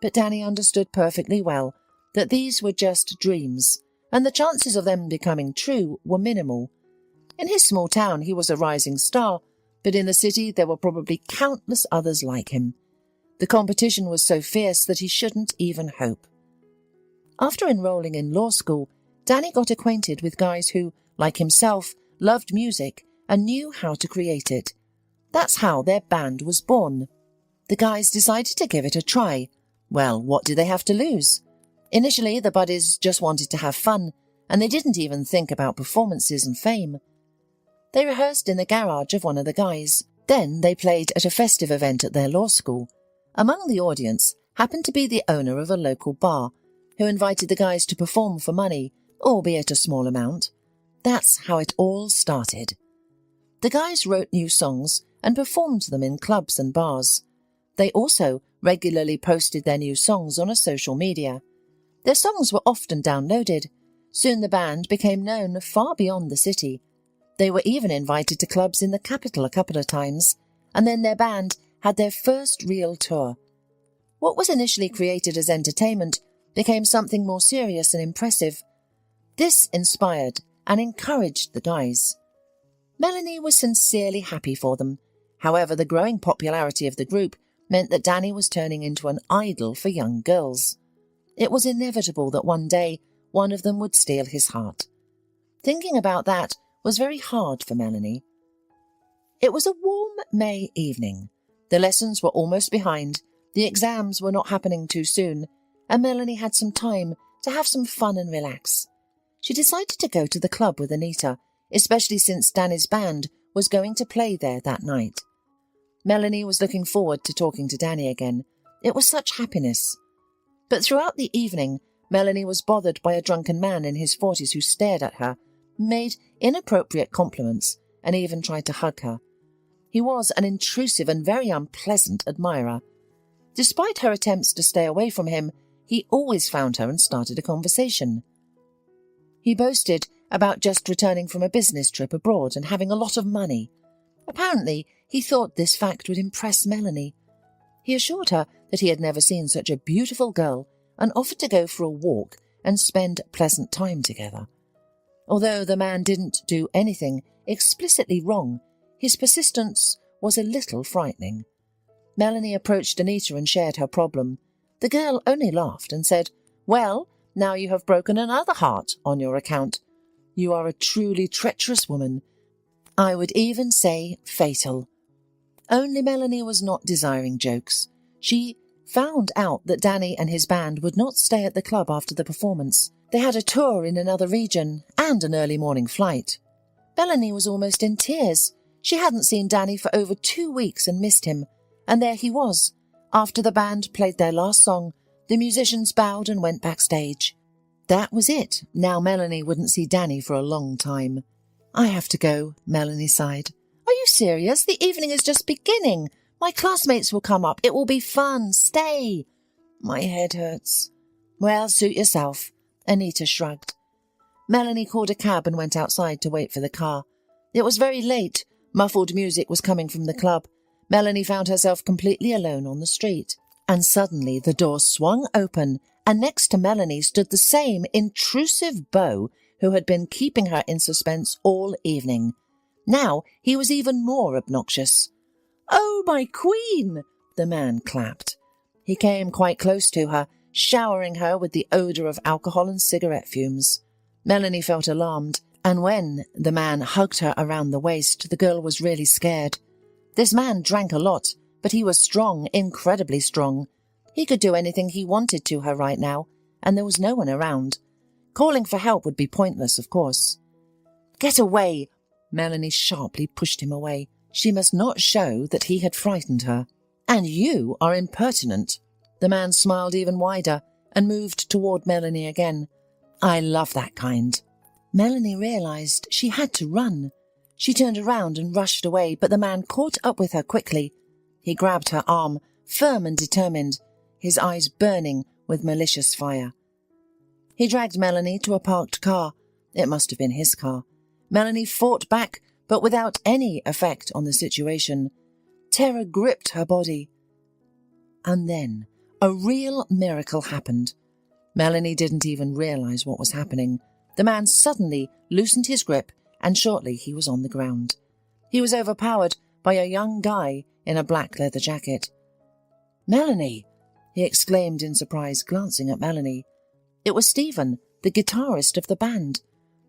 But Danny understood perfectly well that these were just dreams, and the chances of them becoming true were minimal. In his small town, he was a rising star, but in the city there were probably countless others like him. The competition was so fierce that he shouldn't even hope. After enrolling in law school, Danny got acquainted with guys who, like himself, loved music and knew how to create it. That's how their band was born. The guys decided to give it a try. Well, what did they have to lose? Initially, the buddies just wanted to have fun, and they didn't even think about performances and fame. They rehearsed in the garage of one of the guys. Then they played at a festive event at their law school. Among the audience happened to be the owner of a local bar, who invited the guys to perform for money, albeit a small amount. That's how it all started. The guys wrote new songs and performed them in clubs and bars. They also regularly posted their new songs on a social media. Their songs were often downloaded. Soon the band became known far beyond the city. They were even invited to clubs in the capital a couple of times, and then their band had their first real tour. What was initially created as entertainment became something more serious and impressive. This inspired and encouraged the guys. Melanie was sincerely happy for them. However, the growing popularity of the group meant that Danny was turning into an idol for young girls. It was inevitable that one day one of them would steal his heart. Thinking about that was very hard for Melanie. It was a warm May evening. The lessons were almost behind, the exams were not happening too soon, and Melanie had some time to have some fun and relax. She decided to go to the club with Anita, especially since Danny's band was going to play there that night. Melanie was looking forward to talking to Danny again. It was such happiness. But throughout the evening, Melanie was bothered by a drunken man in his 40s who stared at her, made inappropriate compliments, and even tried to hug her. He was an intrusive and very unpleasant admirer. Despite her attempts to stay away from him, he always found her and started a conversation. He boasted about just returning from a business trip abroad and having a lot of money. Apparently, he thought this fact would impress Melanie. He assured her that he had never seen such a beautiful girl and offered to go for a walk and spend pleasant time together. Although the man didn't do anything explicitly wrong, his persistence was a little frightening. Melanie approached Anita and shared her problem. The girl only laughed and said, "Well, now you have broken another heart on your account. You are a truly treacherous woman. I would even say fatal." Only Melanie was not desiring jokes. She found out that Danny and his band would not stay at the club after the performance. They had a tour in another region and an early morning flight. Melanie was almost in tears. She hadn't seen Danny for over 2 weeks and missed him. And there he was. After the band played their last song, the musicians bowed and went backstage. That was it. Now Melanie wouldn't see Danny for a long time. "I have to go," Melanie sighed. "Are you serious? The evening is just beginning. My classmates will come up. It will be fun. Stay." "My head hurts." "Well, suit yourself." Anita shrugged. Melanie called a cab and went outside to wait for the car. It was very late. Muffled music was coming from the club. Melanie found herself completely alone on the street. And suddenly the door swung open, and next to Melanie stood the same intrusive beau who had been keeping her in suspense all evening. Now he was even more obnoxious. "Oh, my queen!" the man clapped. He came quite close to her, showering her with the odour of alcohol and cigarette fumes. Melanie felt alarmed, and when the man hugged her around the waist, the girl was really scared. This man drank a lot, but he was strong, incredibly strong. He could do anything he wanted to her right now, and there was no one around. Calling for help would be pointless, of course. "Get away!" Melanie sharply pushed him away. She must not show that he had frightened her. "And you are impertinent." The man smiled even wider and moved toward Melanie again. "I love that kind." Melanie realized she had to run. She turned around and rushed away, but the man caught up with her quickly. He grabbed her arm, firm and determined, his eyes burning with malicious fire. He dragged Melanie to a parked car. It must have been his car. Melanie fought back, but without any effect on the situation. Terror gripped her body. And then a real miracle happened. Melanie didn't even realize what was happening. The man suddenly loosened his grip, and shortly he was on the ground. He was overpowered by a young guy in a black leather jacket. "Melanie!" he exclaimed in surprise, glancing at Melanie. It was Stephen, the guitarist of the band.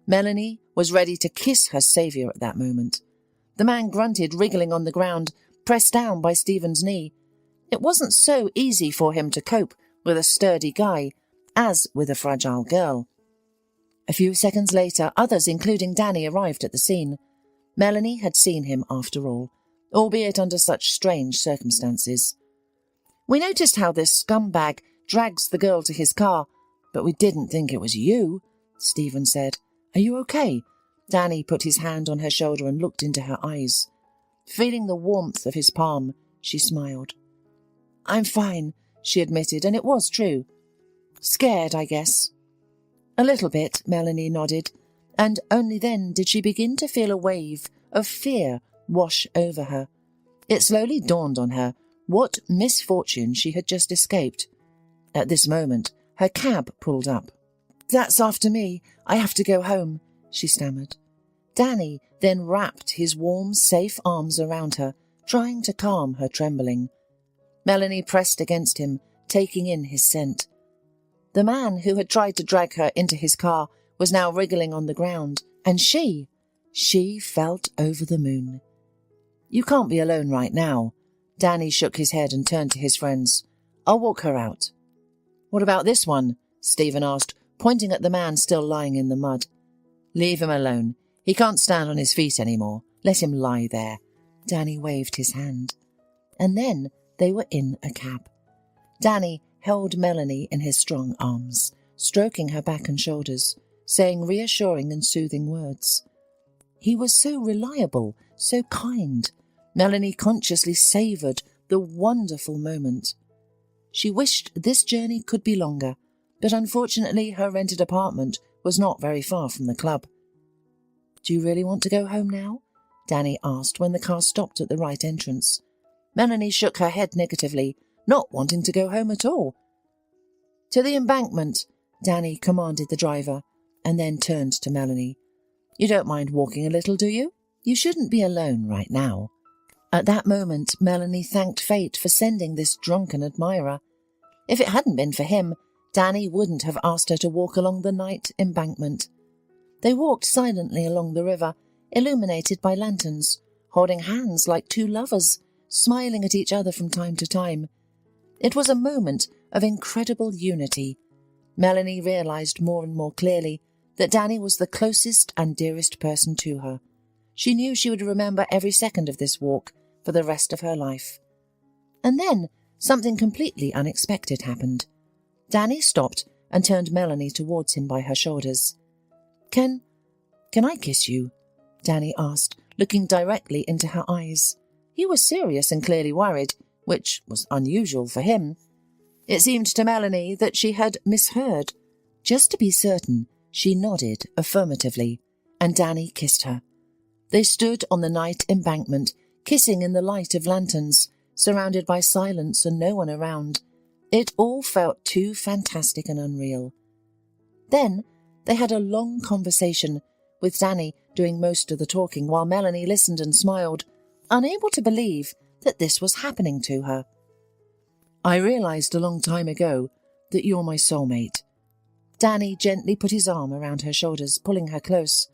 Melanie was ready to kiss her saviour at that moment. The man grunted, wriggling on the ground, pressed down by Stephen's knee. It wasn't so easy for him to cope with a sturdy guy as with a fragile girl. A few seconds later, others, including Danny, arrived at the scene. Melanie had seen him after all, albeit under such strange circumstances. "We noticed how this scumbag drags the girl to his car, but we didn't think it was you," Stephen said. "Are you okay?" Danny put his hand on her shoulder and looked into her eyes. Feeling the warmth of his palm, she smiled. "I'm fine," she admitted, and it was true. Scared, I guess. A little bit, Melanie nodded, and only then did she begin to feel a wave of fear wash over her. It slowly dawned on her what misfortune she had just escaped. At this moment, her cab pulled up. "That's after me. I have to go home," she stammered. Danny then wrapped his warm, safe arms around her, trying to calm her trembling. Melanie pressed against him, taking in his scent. The man who had tried to drag her into his car was now wriggling on the ground, and she felt over the moon. "You can't be alone right now." Danny shook his head and turned to his friends. "I'll walk her out." "What about this one?" Stephen asked, pointing at the man still lying in the mud. "Leave him alone. He can't stand on his feet anymore. Let him lie there." Danny waved his hand. And then they were in a cab. Danny held Melanie in his strong arms, stroking her back and shoulders, saying reassuring and soothing words. He was so reliable, so kind. Melanie consciously savoured the wonderful moment. She wished this journey could be longer, but unfortunately her rented apartment was not very far from the club. "Do you really want to go home now?" Danny asked when the car stopped at the right entrance. Melanie shook her head negatively, not wanting to go home at all. "To the embankment," Danny commanded the driver, and then turned to Melanie. "You don't mind walking a little, do you? You shouldn't be alone right now." At that moment, Melanie thanked fate for sending this drunken admirer. If it hadn't been for him, Danny wouldn't have asked her to walk along the night embankment. They walked silently along the river, illuminated by lanterns, holding hands like two lovers, smiling at each other from time to time. It was a moment of incredible unity. Melanie realised more and more clearly that Danny was the closest and dearest person to her. She knew she would remember every second of this walk for the rest of her life. And then something completely unexpected happened. Danny stopped and turned Melanie towards him by her shoulders. Can I kiss you?" Danny asked, looking directly into her eyes. He was serious and clearly worried, which was unusual for him. It seemed to Melanie that she had misheard. Just to be certain, she nodded affirmatively, and Danny kissed her. They stood on the night embankment, kissing in the light of lanterns, surrounded by silence and no one around. It all felt too fantastic and unreal. Then they had a long conversation, with Danny doing most of the talking while Melanie listened and smiled, unable to believe that this was happening to her. "I realised a long time ago that you're my soulmate." Danny gently put his arm around her shoulders, pulling her close.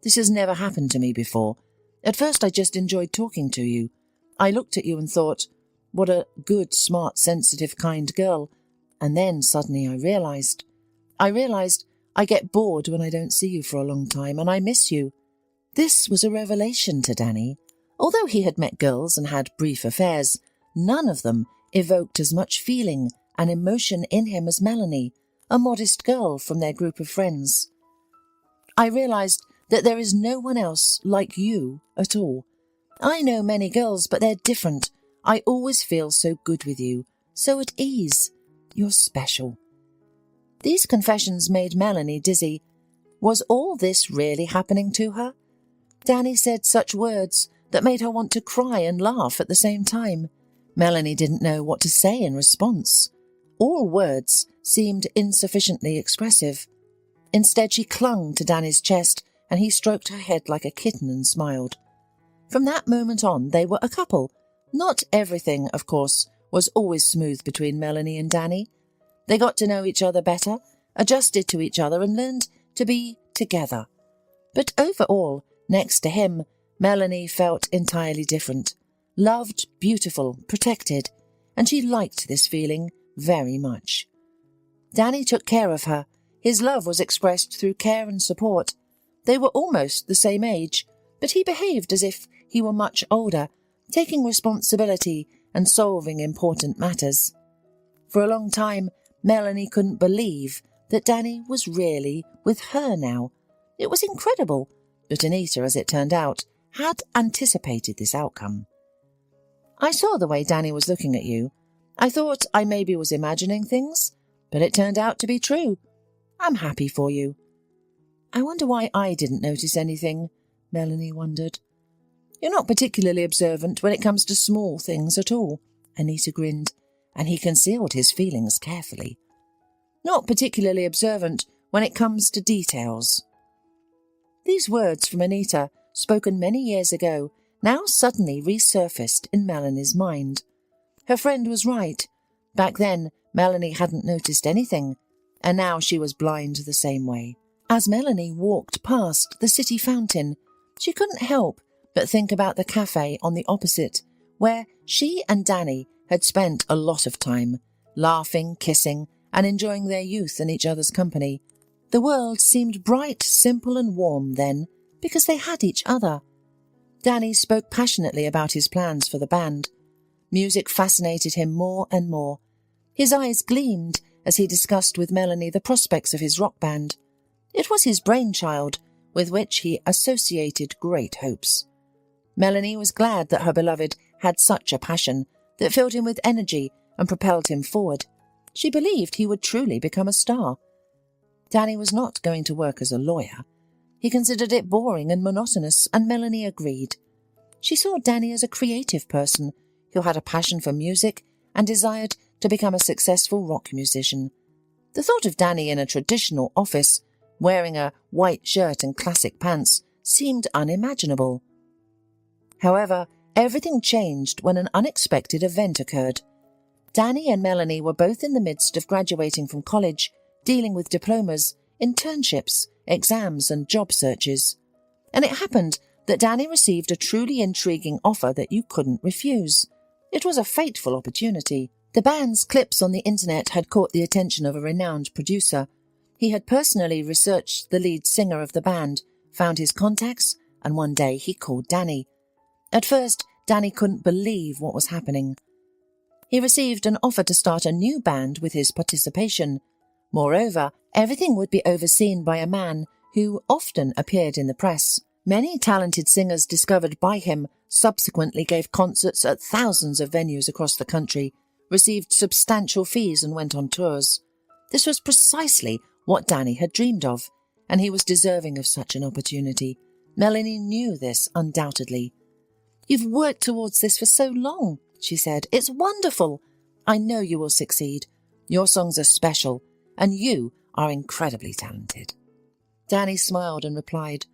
"This has never happened to me before. At first I just enjoyed talking to you. I looked at you and thought, what a good, smart, sensitive, kind girl. And then suddenly I realised I get bored when I don't see you for a long time, and I miss you." This was a revelation to Danny. Although he had met girls and had brief affairs, none of them evoked as much feeling and emotion in him as Melanie, a modest girl from their group of friends. "I realised that there is no one else like you at all. I know many girls, but they're different. I always feel so good with you, so at ease. You're special." These confessions made Melanie dizzy. Was all this really happening to her? Danny said such words that made her want to cry and laugh at the same time. Melanie didn't know what to say in response. All words seemed insufficiently expressive. Instead, she clung to Danny's chest, and he stroked her head like a kitten and smiled. From that moment on, they were a couple. Not everything, of course, was always smooth between Melanie and Danny. They got to know each other better, adjusted to each other, and learned to be together. But overall, next to him, Melanie felt entirely different. Loved, beautiful, protected, and she liked this feeling very much. Danny took care of her. His love was expressed through care and support. They were almost the same age, but he behaved as if he were much older, taking responsibility and solving important matters. For a long time, Melanie couldn't believe that Danny was really with her now. It was incredible, but Anita, as it turned out, had anticipated this outcome. "I saw the way Danny was looking at you. I thought I maybe was imagining things, but it turned out to be true. I'm happy for you." "I wonder why I didn't notice anything," Melanie wondered. "You're not particularly observant when it comes to small things at all," Anita grinned, and he concealed his feelings carefully. "Not particularly observant when it comes to details." These words from Anita, spoken many years ago, now suddenly resurfaced in Melanie's mind. Her friend was right. Back then, Melanie hadn't noticed anything, and now she was blind the same way. As Melanie walked past the city fountain, she couldn't help but think about the cafe on the opposite, where she and Danny had spent a lot of time, laughing, kissing, and enjoying their youth in each other's company. The world seemed bright, simple and warm then, because they had each other. Danny spoke passionately about his plans for the band. Music fascinated him more and more. His eyes gleamed as he discussed with Melanie the prospects of his rock band. It was his brainchild, with which he associated great hopes. Melanie was glad that her beloved had such a passion that filled him with energy and propelled him forward. She believed he would truly become a star. Danny was not going to work as a lawyer. He considered it boring and monotonous, and Melanie agreed. She saw Danny as a creative person who had a passion for music and desired to become a successful rock musician. The thought of Danny in a traditional office, wearing a white shirt and classic pants, seemed unimaginable. However, everything changed when an unexpected event occurred. Danny and Melanie were both in the midst of graduating from college, dealing with diplomas, internships, exams and job searches. And it happened that Danny received a truly intriguing offer that you couldn't refuse. It was a fateful opportunity. The band's clips on the internet had caught the attention of a renowned producer. He had personally researched the lead singer of the band, found his contacts, and one day he called Danny. At first, Danny couldn't believe what was happening. He received an offer to start a new band with his participation. Moreover, everything would be overseen by a man who often appeared in the press. Many talented singers discovered by him subsequently gave concerts at thousands of venues across the country, received substantial fees and went on tours. This was precisely what Danny had dreamed of, and he was deserving of such an opportunity. Melanie knew this undoubtedly. "You've worked towards this for so long," she said. "It's wonderful. I know you will succeed. Your songs are special, and you are incredibly talented." Danny smiled and replied,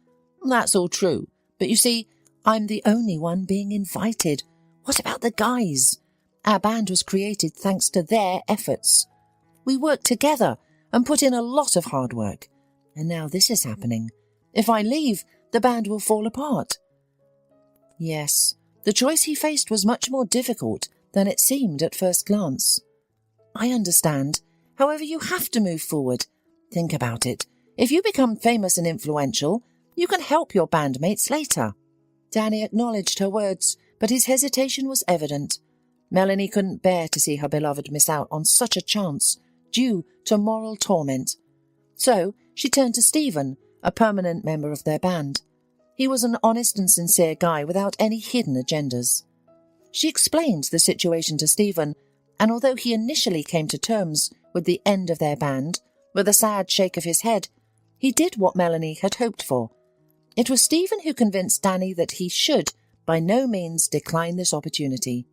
"That's all true, but you see, I'm the only one being invited. What about the guys? Our band was created thanks to their efforts. We worked together and put in a lot of hard work, and now this is happening. If I leave, the band will fall apart." Yes, the choice he faced was much more difficult than it seemed at first glance. "I understand. However, you have to move forward. Think about it. If you become famous and influential, you can help your bandmates later." Danny acknowledged her words, but his hesitation was evident. Melanie couldn't bear to see her beloved miss out on such a chance, due to moral torment. So she turned to Stephen, a permanent member of their band. He was an honest and sincere guy without any hidden agendas. She explained the situation to Stephen, and although he initially came to terms with the end of their band, with a sad shake of his head, he did what Melanie had hoped for. It was Stephen who convinced Danny that he should by no means decline this opportunity.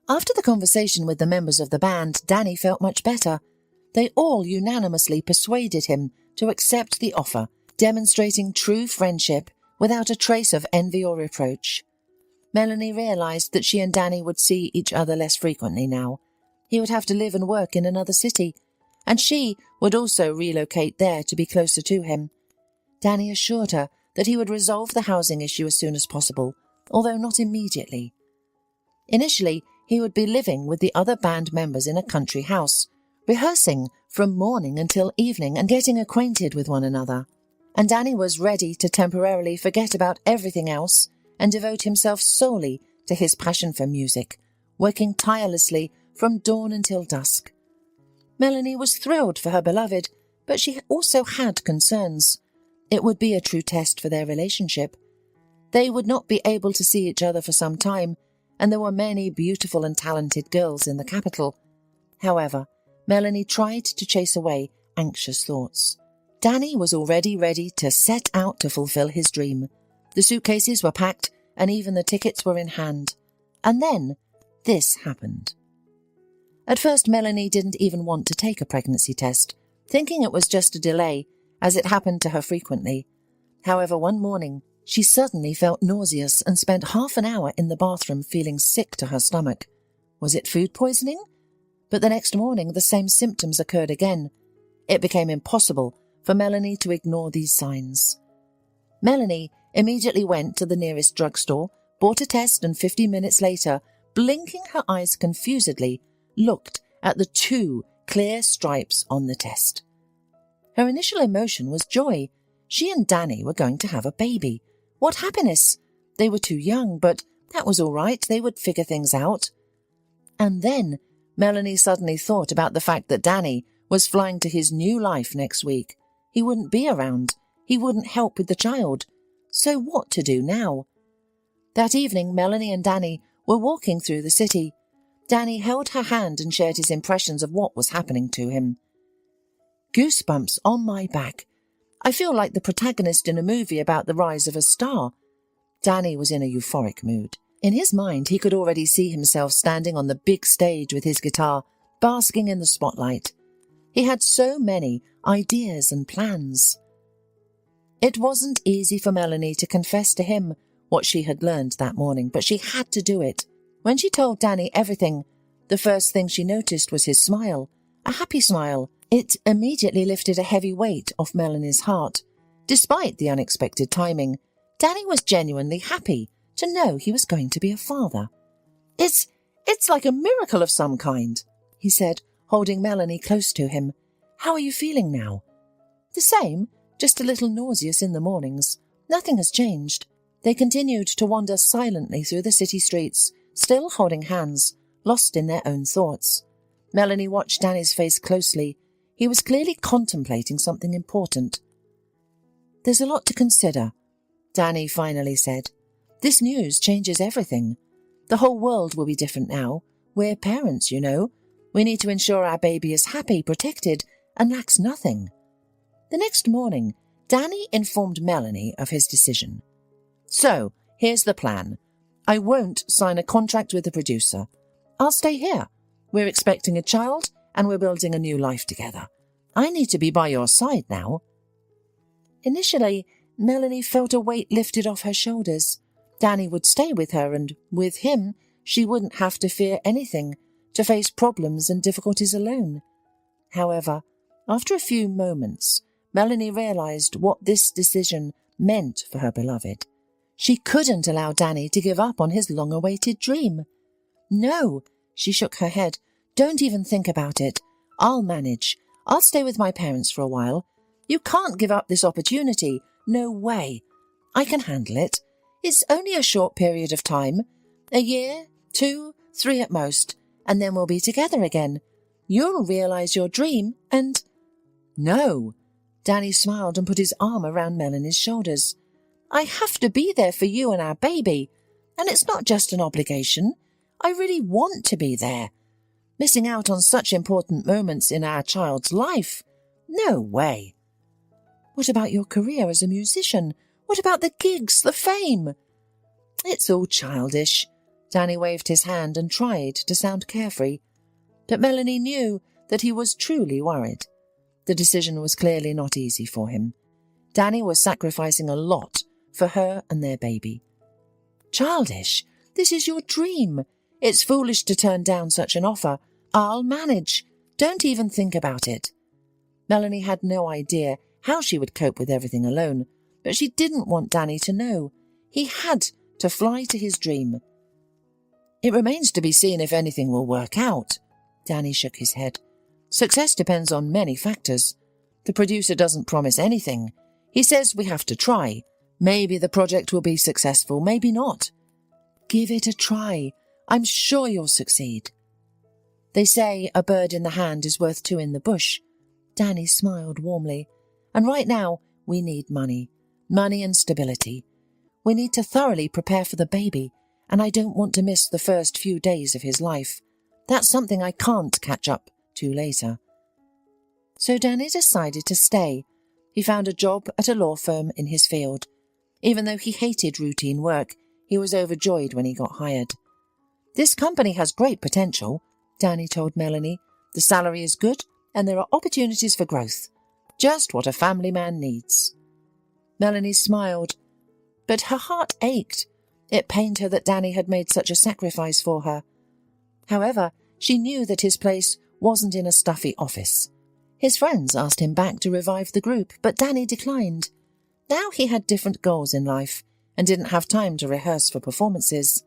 After the conversation with the members of the band, Danny felt much better. They all unanimously persuaded him to accept the offer, demonstrating true friendship without a trace of envy or reproach. Melanie realized that she and Danny would see each other less frequently now. He would have to live and work in another city, and she would also relocate there to be closer to him. Danny assured her that he would resolve the housing issue as soon as possible, although not immediately. Initially, he would be living with the other band members in a country house, rehearsing from morning until evening and getting acquainted with one another. And Danny was ready to temporarily forget about everything else and devote himself solely to his passion for music, working tirelessly from dawn until dusk. Melanie was thrilled for her beloved, but she also had concerns. It would be a true test for their relationship. They would not be able to see each other for some time, and there were many beautiful and talented girls in the capital. However, Melanie tried to chase away anxious thoughts. Danny was already ready to set out to fulfill his dream. The suitcases were packed and even the tickets were in hand. And then this happened. At first, Melanie didn't even want to take a pregnancy test, thinking it was just a delay, as it happened to her frequently. However, one morning, she suddenly felt nauseous and spent half an hour in the bathroom feeling sick to her stomach. Was it food poisoning? But the next morning, the same symptoms occurred again. It became impossible for Melanie to ignore these signs. Melanie immediately went to the nearest drugstore, bought a test, and 50 minutes later, blinking her eyes confusedly, looked at the 2 clear stripes on the test. Her initial emotion was joy. She and Danny were going to have a baby. What happiness! They were too young, but that was all right. They would figure things out. And then Melanie suddenly thought about the fact that Danny was flying to his new life next week. He wouldn't be around. He wouldn't help with the child. So what to do now? That evening, Melanie and Danny were walking through the city. Danny held her hand and shared his impressions of what was happening to him. Goosebumps on my back. I feel like the protagonist in a movie about the rise of a star. Danny was in a euphoric mood. In his mind, he could already see himself standing on the big stage with his guitar, basking in the spotlight. He had so many ideas and plans. It wasn't easy for Melanie to confess to him what she had learned that morning, but she had to do it. When she told Danny everything, the first thing she noticed was his smile, a happy smile. It immediately lifted a heavy weight off Melanie's heart. Despite the unexpected timing, Danny was genuinely happy to know he was going to be a father. It's like a miracle of some kind, he said, holding Melanie close to him. How are you feeling now? The same, just a little nauseous in the mornings. Nothing has changed. They continued to wander silently through the city streets, still holding hands, lost in their own thoughts. Melanie watched Danny's face closely. He was clearly contemplating something important. There's a lot to consider, Danny finally said. This news changes everything. The whole world will be different now. We're parents, you know. We need to ensure our baby is happy, protected, and lacks nothing. The next morning, Danny informed Melanie of his decision. So, here's the plan. I won't sign a contract with the producer. I'll stay here. We're expecting a child, and we're building a new life together. I need to be by your side now. Initially, Melanie felt a weight lifted off her shoulders. Danny would stay with her, and with him, she wouldn't have to fear anything, to face problems and difficulties alone. However, after a few moments, Melanie realized what this decision meant for her beloved. She couldn't allow Danny to give up on his long-awaited dream. No, she shook her head. Don't even think about it. I'll manage. I'll stay with my parents for a while. You can't give up this opportunity. No way. I can handle it. It's only a short period of time. A year, 2, 3 at most, and then we'll be together again. You'll realize your dream and... No. Danny smiled and put his arm around Melanie's shoulders. I have to be there for you and our baby. And it's not just an obligation. I really want to be there. Missing out on such important moments in our child's life? No way. What about your career as a musician? What about the gigs, the fame? It's all childish. Danny waved his hand and tried to sound carefree. But Melanie knew that he was truly worried. The decision was clearly not easy for him. Danny was sacrificing a lot for her and their baby. Childish? This is your dream. It's foolish to turn down such an offer. I'll manage. Don't even think about it. Melanie had no idea how she would cope with everything alone, but she didn't want Danny to know. He had to fly to his dream. It remains to be seen if anything will work out. Danny shook his head. Success depends on many factors. The producer doesn't promise anything. He says we have to try. Maybe the project will be successful, maybe not. Give it a try. I'm sure you'll succeed. They say a bird in the hand is worth 2 in the bush. Danny smiled warmly. And right now, we need money. Money and stability. We need to thoroughly prepare for the baby, and I don't want to miss the first few days of his life. That's something I can't catch up too later. So Danny decided to stay. He found a job at a law firm in his field. Even though he hated routine work, he was overjoyed when he got hired. "This company has great potential," Danny told Melanie. "The salary is good and there are opportunities for growth. Just what a family man needs." Melanie smiled, but her heart ached. It pained her that Danny had made such a sacrifice for her. However, she knew that his place wasn't in a stuffy office. His friends asked him back to revive the group, but Danny declined. Now he had different goals in life and didn't have time to rehearse for performances.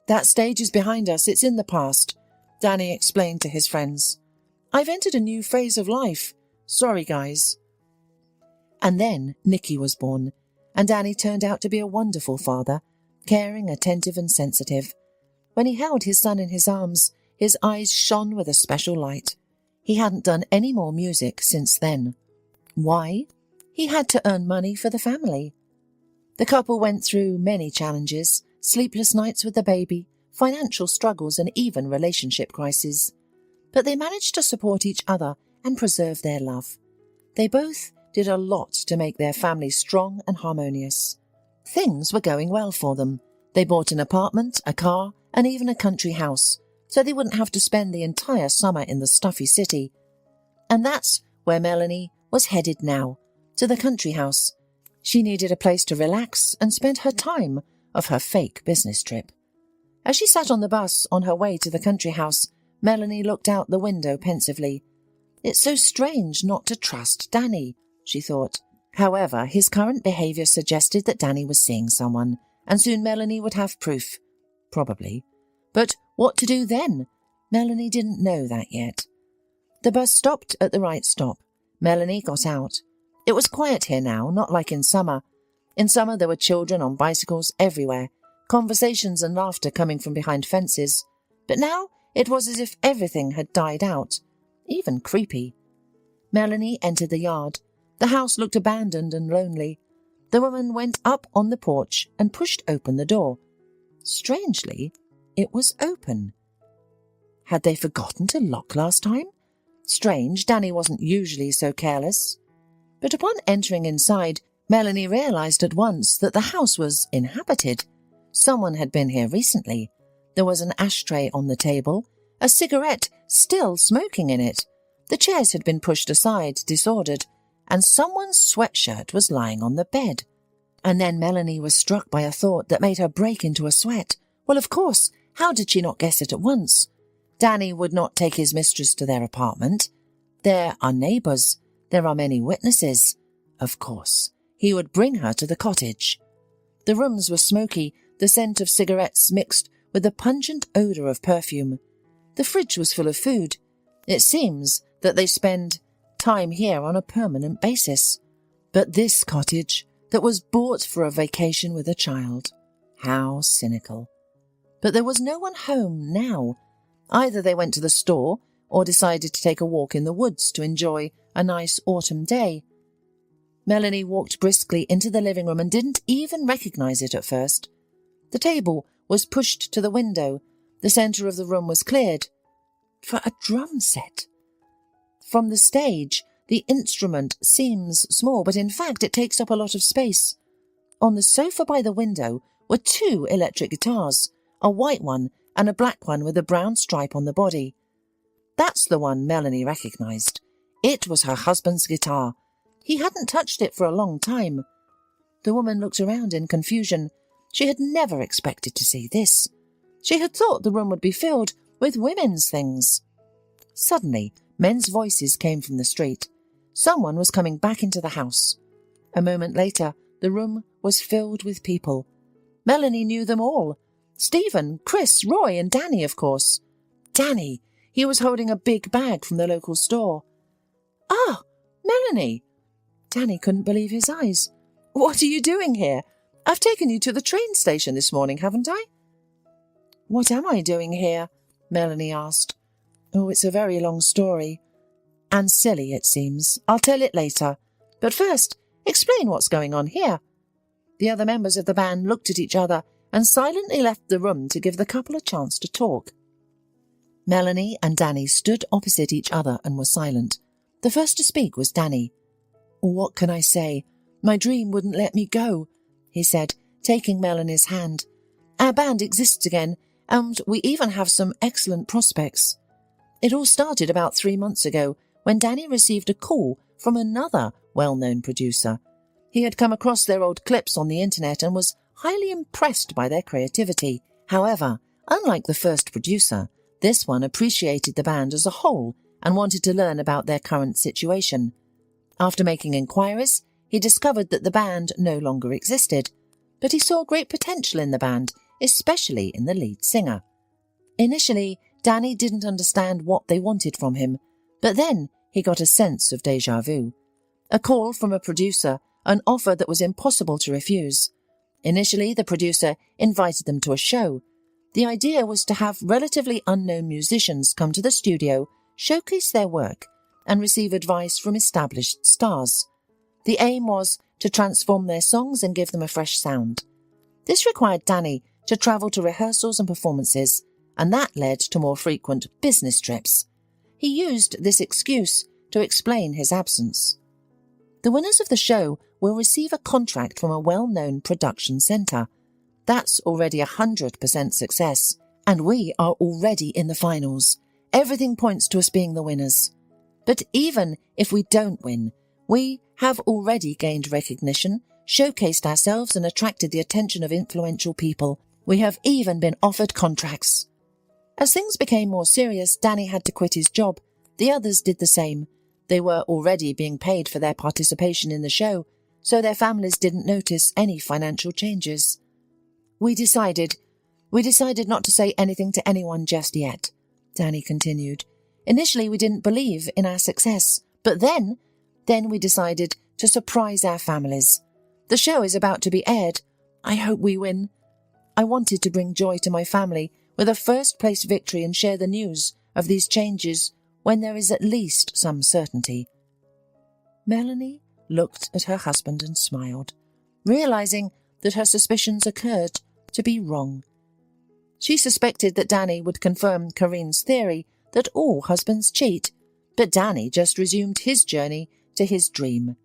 "That stage is behind us, it's in the past," Danny explained to his friends. "I've entered a new phase of life. Sorry, guys." And then Nicky was born, and Danny turned out to be a wonderful father, caring, attentive and sensitive. When he held his son in his arms, his eyes shone with a special light. He hadn't done any more music since then. Why? He had to earn money for the family. The couple went through many challenges, sleepless nights with the baby, financial struggles and even relationship crises. But they managed to support each other and preserve their love. They both did a lot to make their family strong and harmonious. Things were going well for them. They bought an apartment, a car, and even a country house, so they wouldn't have to spend the entire summer in the stuffy city. And that's where Melanie was headed now, to the country house. She needed a place to relax and spend her time of her fake business trip. As she sat on the bus on her way to the country house, Melanie looked out the window pensively. "It's so strange not to trust Danny," she thought. However, his current behaviour suggested that Danny was seeing someone, and soon Melanie would have proof. Probably. But what to do then? Melanie didn't know that yet. The bus stopped at the right stop. Melanie got out. It was quiet here now, not like in summer. In summer there were children on bicycles everywhere, conversations and laughter coming from behind fences. But now it was as if everything had died out, even creepy. Melanie entered the yard. The house looked abandoned and lonely. The woman went up on the porch and pushed open the door. Strangely, it was open. Had they forgotten to lock last time? Strange, Danny wasn't usually so careless. But upon entering inside, Melanie realised at once that the house was inhabited. Someone had been here recently. There was an ashtray on the table, a cigarette still smoking in it. The chairs had been pushed aside, disordered, and someone's sweatshirt was lying on the bed. And then Melanie was struck by a thought that made her break into a sweat. Well, of course, how did she not guess it at once? Danny would not take his mistress to their apartment. There are neighbours. There are many witnesses. Of course, he would bring her to the cottage. The rooms were smoky, the scent of cigarettes mixed with the pungent odour of perfume. The fridge was full of food. It seems that they spend time here on a permanent basis. But this cottage that was bought for a vacation with a child. How cynical. But there was no one home now. Either they went to the store or decided to take a walk in the woods to enjoy a nice autumn day. Melanie walked briskly into the living room and didn't even recognise it at first. The table was pushed to the window. The centre of the room was cleared. For a drum set. From the stage, the instrument seems small, but in fact it takes up a lot of space. On the sofa by the window were 2 electric guitars, a white one and a black one with a brown stripe on the body. That's the one Melanie recognised. It was her husband's guitar. He hadn't touched it for a long time. The woman looked around in confusion. She had never expected to see this. She had thought the room would be filled with women's things. Suddenly, men's voices came from the street. Someone was coming back into the house. A moment later, the room was filled with people. Melanie knew them all. Stephen, Chris, Roy and Danny, of course. Danny! He was holding a big bag from the local store. "Ah, Melanie!" Danny couldn't believe his eyes. "What are you doing here? I've taken you to the train station this morning, haven't I?" "What am I doing here?" Melanie asked. "Oh, it's a very long story. And silly, it seems. I'll tell it later. But first, explain what's going on here." The other members of the band looked at each other and silently left the room to give the couple a chance to talk. Melanie and Danny stood opposite each other and were silent. The first to speak was Danny. "What can I say? My dream wouldn't let me go," he said, taking Melanie's hand. "Our band exists again, and we even have some excellent prospects. It all started about 3 months ago when Danny received a call from another well-known producer. He had come across their old clips on the internet and was highly impressed by their creativity. However, unlike the first producer, this one appreciated the band as a whole and wanted to learn about their current situation. After making inquiries, he discovered that the band no longer existed, but he saw great potential in the band, especially in the lead singer. Initially, Danny didn't understand what they wanted from him, but then he got a sense of déjà vu. A call from a producer, an offer that was impossible to refuse. Initially, the producer invited them to a show. The idea was to have relatively unknown musicians come to the studio, showcase their work, and receive advice from established stars. The aim was to transform their songs and give them a fresh sound. This required Danny to travel to rehearsals and performances, and that led to more frequent business trips. He used this excuse to explain his absence. The winners of the show will receive a contract from a well-known production centre. That's already 100% success, and we are already in the finals. Everything points to us being the winners. But even if we don't win, we have already gained recognition, showcased ourselves and attracted the attention of influential people. We have even been offered contracts. As things became more serious, Danny had to quit his job. The others did the same. They were already being paid for their participation in the show, so their families didn't notice any financial changes. We decided not to say anything to anyone just yet," Danny continued. "Initially we didn't believe in our success, but then we decided to surprise our families. The show is about to be aired. I hope we win. I wanted to bring joy to my family with a first-place victory and share the news of these changes when there is at least some certainty." Melanie looked at her husband and smiled, realizing that her suspicions occurred to be wrong. She suspected that Danny would confirm Corinne's theory that all husbands cheat, but Danny just resumed his journey to his dream.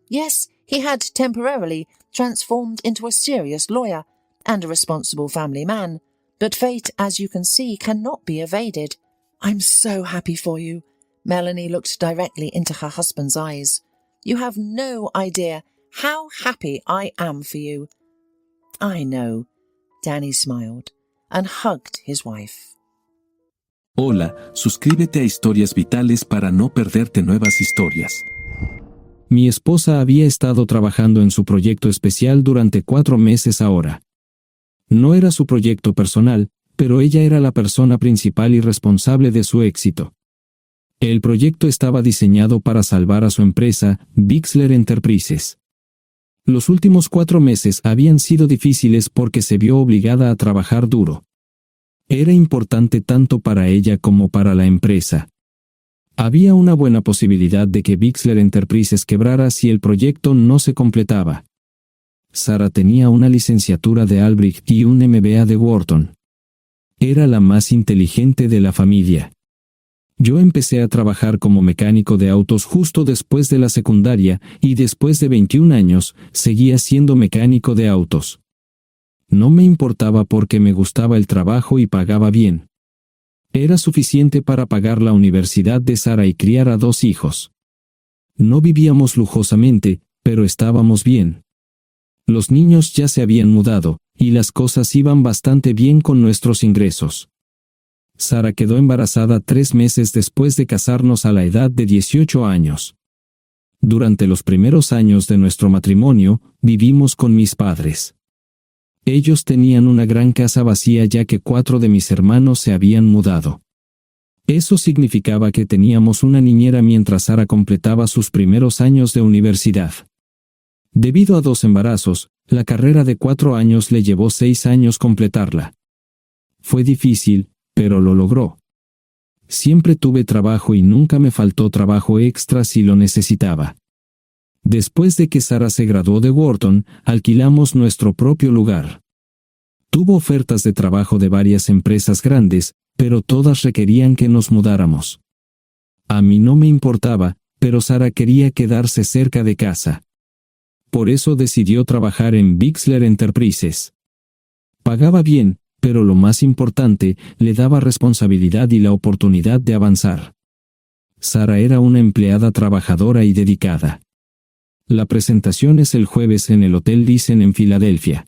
Yes, he had temporarily transformed into a serious lawyer and a responsible family man, but fate, as you can see, cannot be evaded. "I'm so happy for you." Melanie looked directly into her husband's eyes. "You have no idea how happy I am for you." "I know," Danny smiled and hugged his wife. Hola, suscríbete a Historias Vitales para no perderte nuevas historias. Mi esposa había estado trabajando en su proyecto especial durante 4 meses ahora. No era su proyecto personal, pero ella era la persona principal y responsable de su éxito. El proyecto estaba diseñado para salvar a su empresa, Bixler Enterprises. Los últimos 4 meses habían sido difíciles porque se vio obligada a trabajar duro. Era importante tanto para ella como para la empresa. Había una buena posibilidad de que Bixler Enterprises quebrara si el proyecto no se completaba. Sara tenía una licenciatura de Albrecht y un MBA de Wharton. Era la más inteligente de la familia. Yo empecé a trabajar como mecánico de autos justo después de la secundaria y después de 21 años seguía siendo mecánico de autos. No me importaba porque me gustaba el trabajo y pagaba bien. Era suficiente para pagar la universidad de Sara y criar a 2 hijos. No vivíamos lujosamente, pero estábamos bien. Los niños ya se habían mudado, y las cosas iban bastante bien con nuestros ingresos. Sara quedó embarazada 3 meses después de casarnos a la edad de 18 años. Durante los primeros años de nuestro matrimonio, vivimos con mis padres. Ellos tenían una gran casa vacía ya que 4 de mis hermanos se habían mudado. Eso significaba que teníamos una niñera mientras Sara completaba sus primeros años de universidad. Debido a 2 embarazos, la carrera de 4 años le llevó 6 años completarla. Fue difícil, pero lo logró. Siempre tuve trabajo y nunca me faltó trabajo extra si lo necesitaba. Después de que Sara se graduó de Wharton, alquilamos nuestro propio lugar. Tuvo ofertas de trabajo de varias empresas grandes, pero todas requerían que nos mudáramos. A mí no me importaba, pero Sara quería quedarse cerca de casa. Por eso decidió trabajar en Bixler Enterprises. Pagaba bien, pero lo más importante, le daba responsabilidad y la oportunidad de avanzar. Sara era una empleada trabajadora y dedicada. La presentación es el jueves en el Hotel Thyssen en Filadelfia.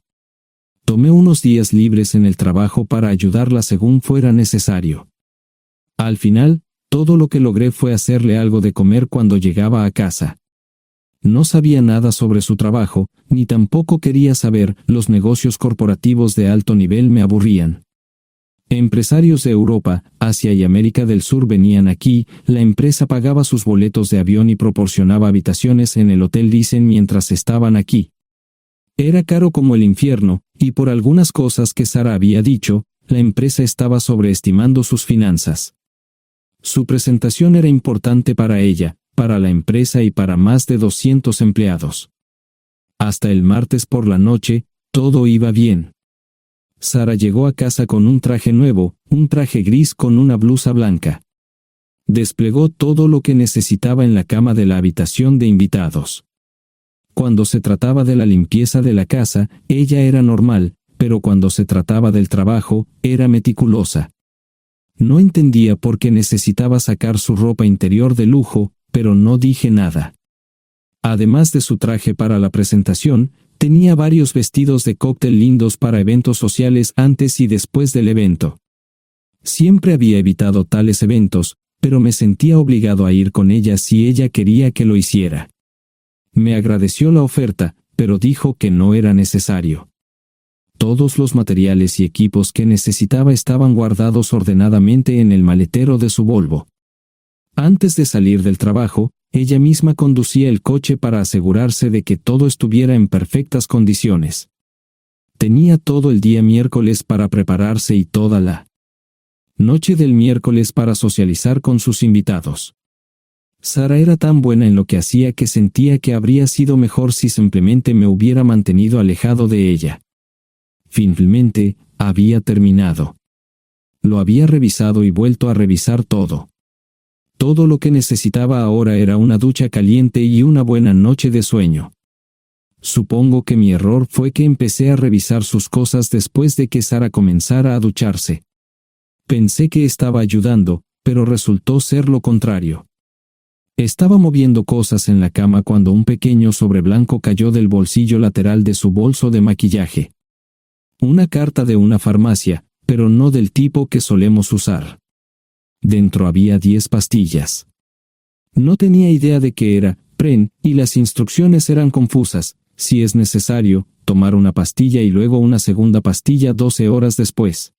Tomé unos días libres en el trabajo para ayudarla según fuera necesario. Al final, todo lo que logré fue hacerle algo de comer cuando llegaba a casa. No sabía nada sobre su trabajo, ni tampoco quería saber, los negocios corporativos de alto nivel me aburrían. Empresarios de Europa, Asia y América del Sur venían aquí, la empresa pagaba sus boletos de avión y proporcionaba habitaciones en el Hotel Thyssen mientras estaban aquí. Era caro como el infierno, y por algunas cosas que Sara había dicho, la empresa estaba sobreestimando sus finanzas. Su presentación era importante para ella, para la empresa y para más de 200 empleados. Hasta el martes por la noche, todo iba bien. Sara llegó a casa con un traje nuevo, un traje gris con una blusa blanca. Desplegó todo lo que necesitaba en la cama de la habitación de invitados. Cuando se trataba de la limpieza de la casa, ella era normal, pero cuando se trataba del trabajo, era meticulosa. No entendía por qué necesitaba sacar su ropa interior de lujo, pero no dije nada. Además de su traje para la presentación, tenía varios vestidos de cóctel lindos para eventos sociales antes y después del evento. Siempre había evitado tales eventos, pero me sentía obligado a ir con ella si ella quería que lo hiciera. Me agradeció la oferta, pero dijo que no era necesario. Todos los materiales y equipos que necesitaba estaban guardados ordenadamente en el maletero de su Volvo. Antes de salir del trabajo, ella misma conducía el coche para asegurarse de que todo estuviera en perfectas condiciones. Tenía todo el día miércoles para prepararse y toda la noche del miércoles para socializar con sus invitados. Sara era tan buena en lo que hacía que sentía que habría sido mejor si simplemente me hubiera mantenido alejado de ella. Finalmente, había terminado. Lo había revisado y vuelto a revisar todo. Todo lo que necesitaba ahora era una ducha caliente y una buena noche de sueño. Supongo que mi error fue que empecé a revisar sus cosas después de que Sara comenzara a ducharse. Pensé que estaba ayudando, pero resultó ser lo contrario. Estaba moviendo cosas en la cama cuando un pequeño sobre blanco cayó del bolsillo lateral de su bolso de maquillaje. Una carta de una farmacia, pero no del tipo que solemos usar. Dentro había 10 pastillas. No tenía idea de qué era, Pren, y las instrucciones eran confusas. Si es necesario, tomar una pastilla y luego una segunda pastilla 12 horas después.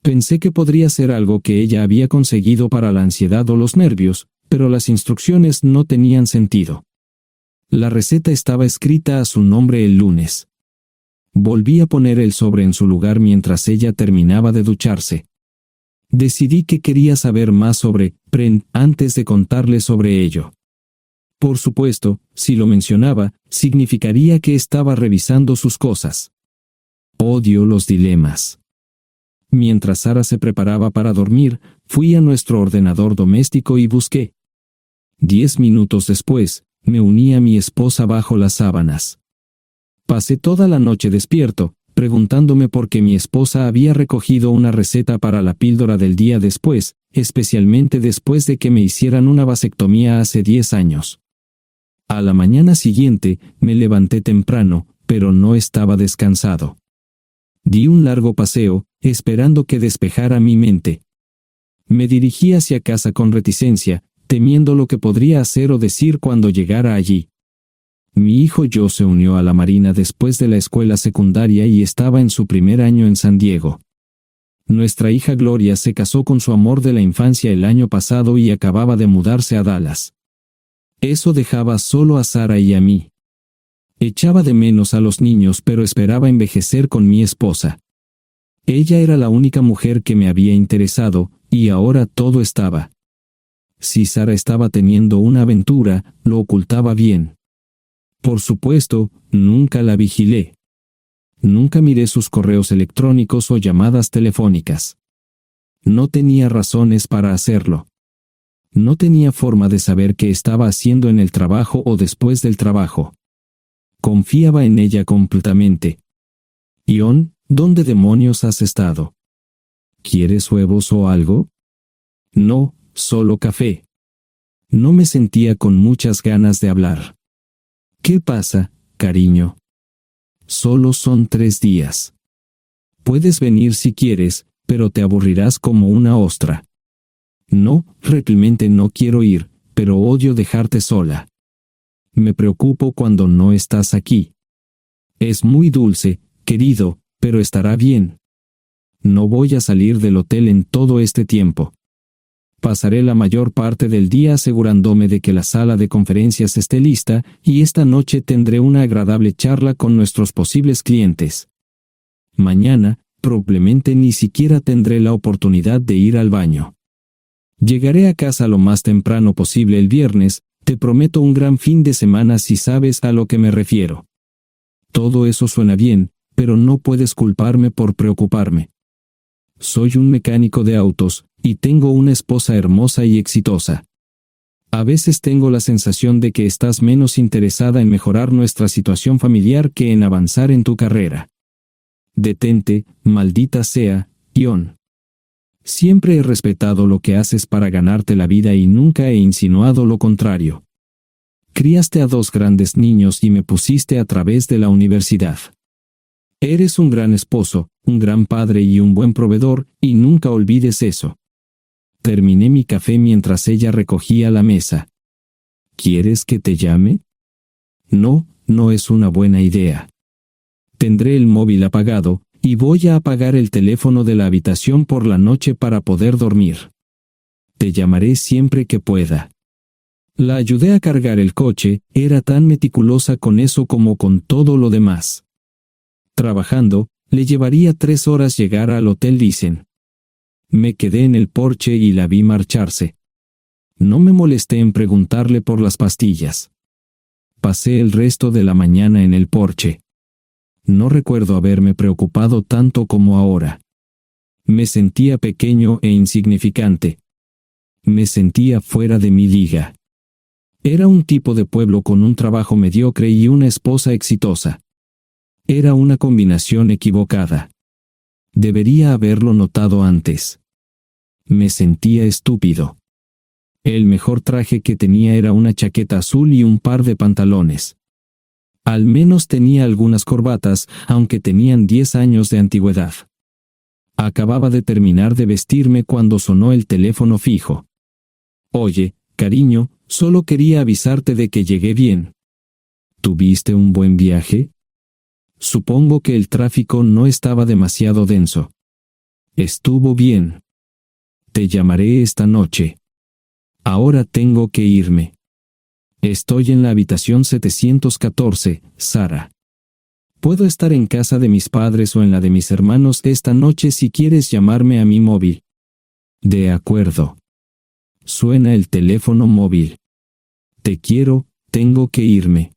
Pensé que podría ser algo que ella había conseguido para la ansiedad o los nervios, pero las instrucciones no tenían sentido. La receta estaba escrita a su nombre el lunes. Volví a poner el sobre en su lugar mientras ella terminaba de ducharse. Decidí que quería saber más sobre Pren antes de contarle sobre ello. Por supuesto, si lo mencionaba, significaría que estaba revisando sus cosas. Odio los dilemas. Mientras Sara se preparaba para dormir, fui a nuestro ordenador doméstico y busqué. 10 minutos después, me uní a mi esposa bajo las sábanas. Pasé toda la noche despierto, preguntándome por qué mi esposa había recogido una receta para la píldora del día después, especialmente después de que me hicieran una vasectomía hace 10 años. A la mañana siguiente, me levanté temprano, pero no estaba descansado. Di un largo paseo, esperando que despejara mi mente. Me dirigí hacia casa con reticencia, temiendo lo que podría hacer o decir cuando llegara allí. Mi hijo Joe se unió a la Marina después de la escuela secundaria y estaba en su primer año en San Diego. Nuestra hija Gloria se casó con su amor de la infancia el año pasado y acababa de mudarse a Dallas. Eso dejaba solo a Sara y a mí. Echaba de menos a los niños, pero esperaba envejecer con mi esposa. Ella era la única mujer que me había interesado, y ahora todo estaba. Si Sara estaba teniendo una aventura, lo ocultaba bien. Por supuesto, nunca la vigilé. Nunca miré sus correos electrónicos o llamadas telefónicas. No tenía razones para hacerlo. No tenía forma de saber qué estaba haciendo en el trabajo o después del trabajo. Confiaba en ella completamente. Ion, ¿dónde demonios has estado? ¿Quieres huevos o algo? No, solo café. No me sentía con muchas ganas de hablar. ¿Qué pasa, cariño? Solo son 3 días. Puedes venir si quieres, pero te aburrirás como una ostra. No, realmente no quiero ir, pero odio dejarte sola. Me preocupo cuando no estás aquí. Es muy dulce, querido, pero estará bien. No voy a salir del hotel en todo este tiempo. Pasaré la mayor parte del día asegurándome de que la sala de conferencias esté lista, y esta noche tendré una agradable charla con nuestros posibles clientes. Mañana, probablemente ni siquiera tendré la oportunidad de ir al baño. Llegaré a casa lo más temprano posible el viernes, te prometo un gran fin de semana si sabes a lo que me refiero. Todo eso suena bien, pero no puedes culparme por preocuparme. Soy un mecánico de autos, y tengo una esposa hermosa y exitosa. A veces tengo la sensación de que estás menos interesada en mejorar nuestra situación familiar que en avanzar en tu carrera. Detente, maldita sea, Ion. Siempre he respetado lo que haces para ganarte la vida y nunca he insinuado lo contrario. Criaste a 2 grandes niños y me pusiste a través de la universidad. Eres un gran esposo, un gran padre y un buen proveedor, y nunca olvides eso. Terminé mi café mientras ella recogía la mesa. ¿Quieres que te llame? No, no es una buena idea. Tendré el móvil apagado, y voy a apagar el teléfono de la habitación por la noche para poder dormir. Te llamaré siempre que pueda. La ayudé a cargar el coche, era tan meticulosa con eso como con todo lo demás. Trabajando, le llevaría 3 horas llegar al Hotel Lysen. Me quedé en el porche y la vi marcharse. No me molesté en preguntarle por las pastillas. Pasé el resto de la mañana en el porche. No recuerdo haberme preocupado tanto como ahora. Me sentía pequeño e insignificante. Me sentía fuera de mi liga. Era un tipo de pueblo con un trabajo mediocre y una esposa exitosa. Era una combinación equivocada. Debería haberlo notado antes. Me sentía estúpido. El mejor traje que tenía era una chaqueta azul y un par de pantalones. Al menos tenía algunas corbatas, aunque tenían 10 años de antigüedad. Acababa de terminar de vestirme cuando sonó el teléfono fijo. Oye, cariño, solo quería avisarte de que llegué bien. ¿Tuviste un buen viaje? Supongo que el tráfico no estaba demasiado denso. Estuvo bien. Te llamaré esta noche. Ahora tengo que irme. Estoy en la habitación 714, Sara. Puedo estar en casa de mis padres o en la de mis hermanos esta noche si quieres llamarme a mi móvil. De acuerdo. Suena el teléfono móvil. Te quiero, tengo que irme.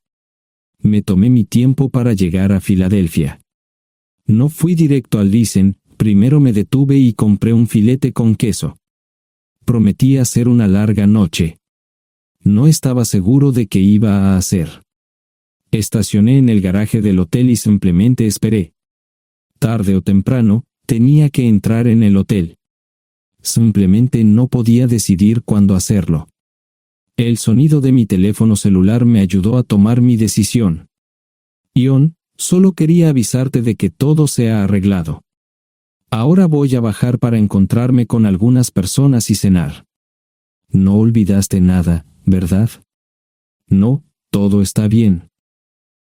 Me tomé mi tiempo para llegar a Filadelfia. No fui directo al Lysen, primero me detuve y compré un filete con queso. Prometí hacer una larga noche. No estaba seguro de qué iba a hacer. Estacioné en el garaje del hotel y simplemente esperé. Tarde o temprano, tenía que entrar en el hotel. Simplemente no podía decidir cuándo hacerlo. El sonido de mi teléfono celular me ayudó a tomar mi decisión. Ion, solo quería avisarte de que todo se ha arreglado. Ahora voy a bajar para encontrarme con algunas personas y cenar. No olvidaste nada, ¿verdad? No, todo está bien.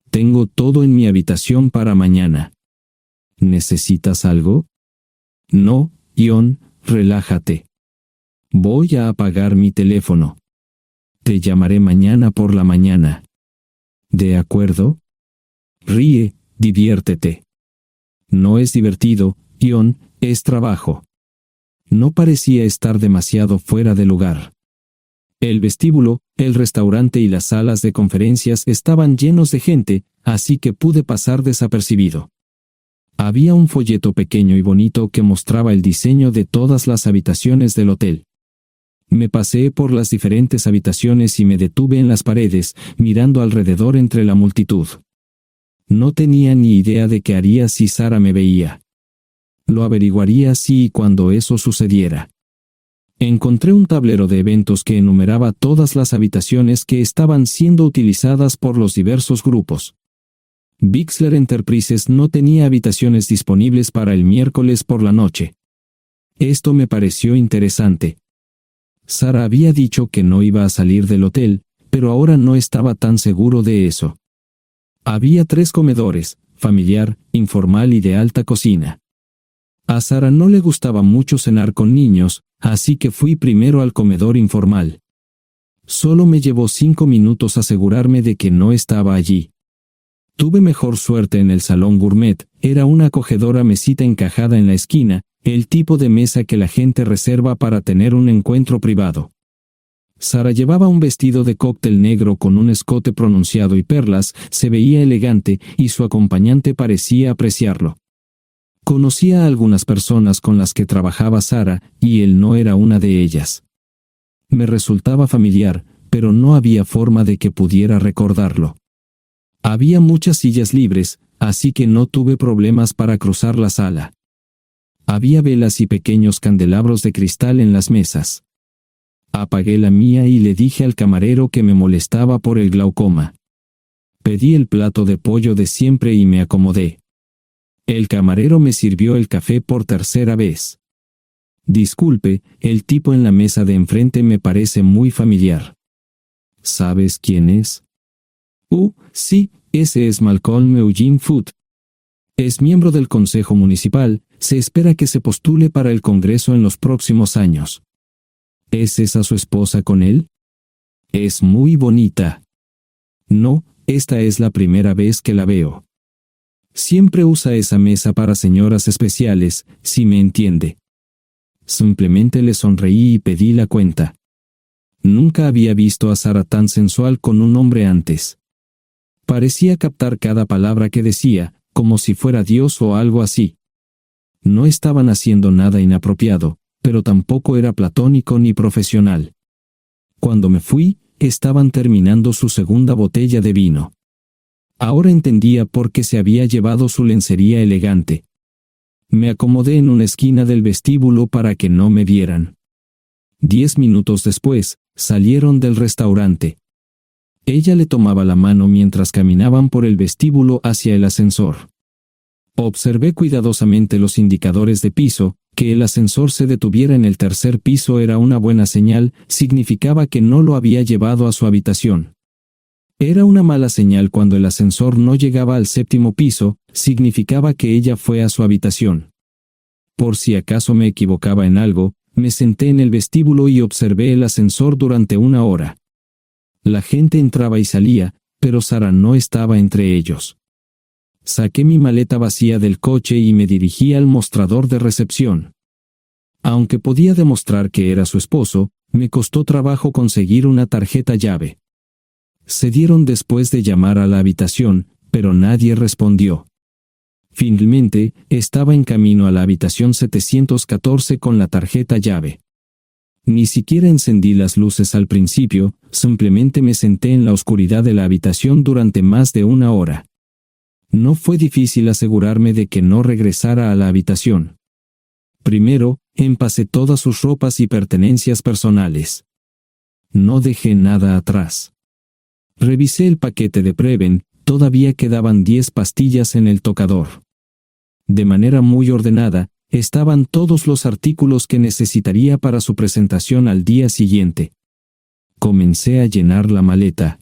Tengo todo en mi habitación para mañana. ¿Necesitas algo? No, Ion, relájate. Voy a apagar mi teléfono. Te llamaré mañana por la mañana. ¿De acuerdo? Ríe, diviértete. No es divertido, Ion, es trabajo. No parecía estar demasiado fuera de lugar. El vestíbulo, el restaurante y las salas de conferencias estaban llenos de gente, así que pude pasar desapercibido. Había un folleto pequeño y bonito que mostraba el diseño de todas las habitaciones del hotel. Me paseé por las diferentes habitaciones y me detuve en las paredes, mirando alrededor entre la multitud. No tenía ni idea de qué haría si Sara me veía. Lo averiguaría si y cuando eso sucediera. Encontré un tablero de eventos que enumeraba todas las habitaciones que estaban siendo utilizadas por los diversos grupos. Bixler Enterprises no tenía habitaciones disponibles para el miércoles por la noche. Esto me pareció interesante. Sara había dicho que no iba a salir del hotel, pero ahora no estaba tan seguro de eso. Había 3 comedores, familiar, informal y de alta cocina. A Sara no le gustaba mucho cenar con niños, así que fui primero al comedor informal. Solo me llevó 5 minutos asegurarme de que no estaba allí. Tuve mejor suerte en el salón gourmet, era una acogedora mesita encajada en la esquina, el tipo de mesa que la gente reserva para tener un encuentro privado. Sara llevaba un vestido de cóctel negro con un escote pronunciado y perlas, se veía elegante y su acompañante parecía apreciarlo. Conocía a algunas personas con las que trabajaba Sara y él no era una de ellas. Me resultaba familiar, pero no había forma de que pudiera recordarlo. Había muchas sillas libres, así que no tuve problemas para cruzar la sala. Había velas y pequeños candelabros de cristal en las mesas. Apagué la mía y le dije al camarero que me molestaba por el glaucoma. Pedí el plato de pollo de siempre y me acomodé. El camarero me sirvió el café por tercera vez. Disculpe, el tipo en la mesa de enfrente me parece muy familiar. ¿Sabes quién es? Sí, ese es Malcolm Eugene Foote. Es miembro del Consejo Municipal, se espera que se postule para el Congreso en los próximos años. ¿Es esa su esposa con él? Es muy bonita. No, esta es la primera vez que la veo. Siempre usa esa mesa para señoras especiales, si me entiende. Simplemente le sonreí y pedí la cuenta. Nunca había visto a Sara tan sensual con un hombre antes. Parecía captar cada palabra que decía, como si fuera Dios o algo así. No estaban haciendo nada inapropiado, pero tampoco era platónico ni profesional. Cuando me fui, estaban terminando su segunda botella de vino. Ahora entendía por qué se había llevado su lencería elegante. Me acomodé en una esquina del vestíbulo para que no me vieran. 10 minutos después, salieron del restaurante. Ella le tomaba la mano mientras caminaban por el vestíbulo hacia el ascensor. Observé cuidadosamente los indicadores de piso. Que el ascensor se detuviera en el tercer piso era una buena señal, significaba que no lo había llevado a su habitación. Era una mala señal cuando el ascensor no llegaba al 7º piso, significaba que ella fue a su habitación. Por si acaso me equivocaba en algo, me senté en el vestíbulo y observé el ascensor durante 1 hora. La gente entraba y salía, pero Sara no estaba entre ellos. Saqué mi maleta vacía del coche y me dirigí al mostrador de recepción. Aunque podía demostrar que era su esposo, me costó trabajo conseguir una tarjeta llave. Se dieron después de llamar a la habitación, pero nadie respondió. Finalmente, estaba en camino a la habitación 714 con la tarjeta llave. Ni siquiera encendí las luces al principio, simplemente me senté en la oscuridad de la habitación durante más de 1 hora. No fue difícil asegurarme de que no regresara a la habitación. Primero, empacé todas sus ropas y pertenencias personales. No dejé nada atrás. Revisé el paquete de Preven, todavía quedaban 10 pastillas en el tocador. De manera muy ordenada, estaban todos los artículos que necesitaría para su presentación al día siguiente. Comencé a llenar la maleta.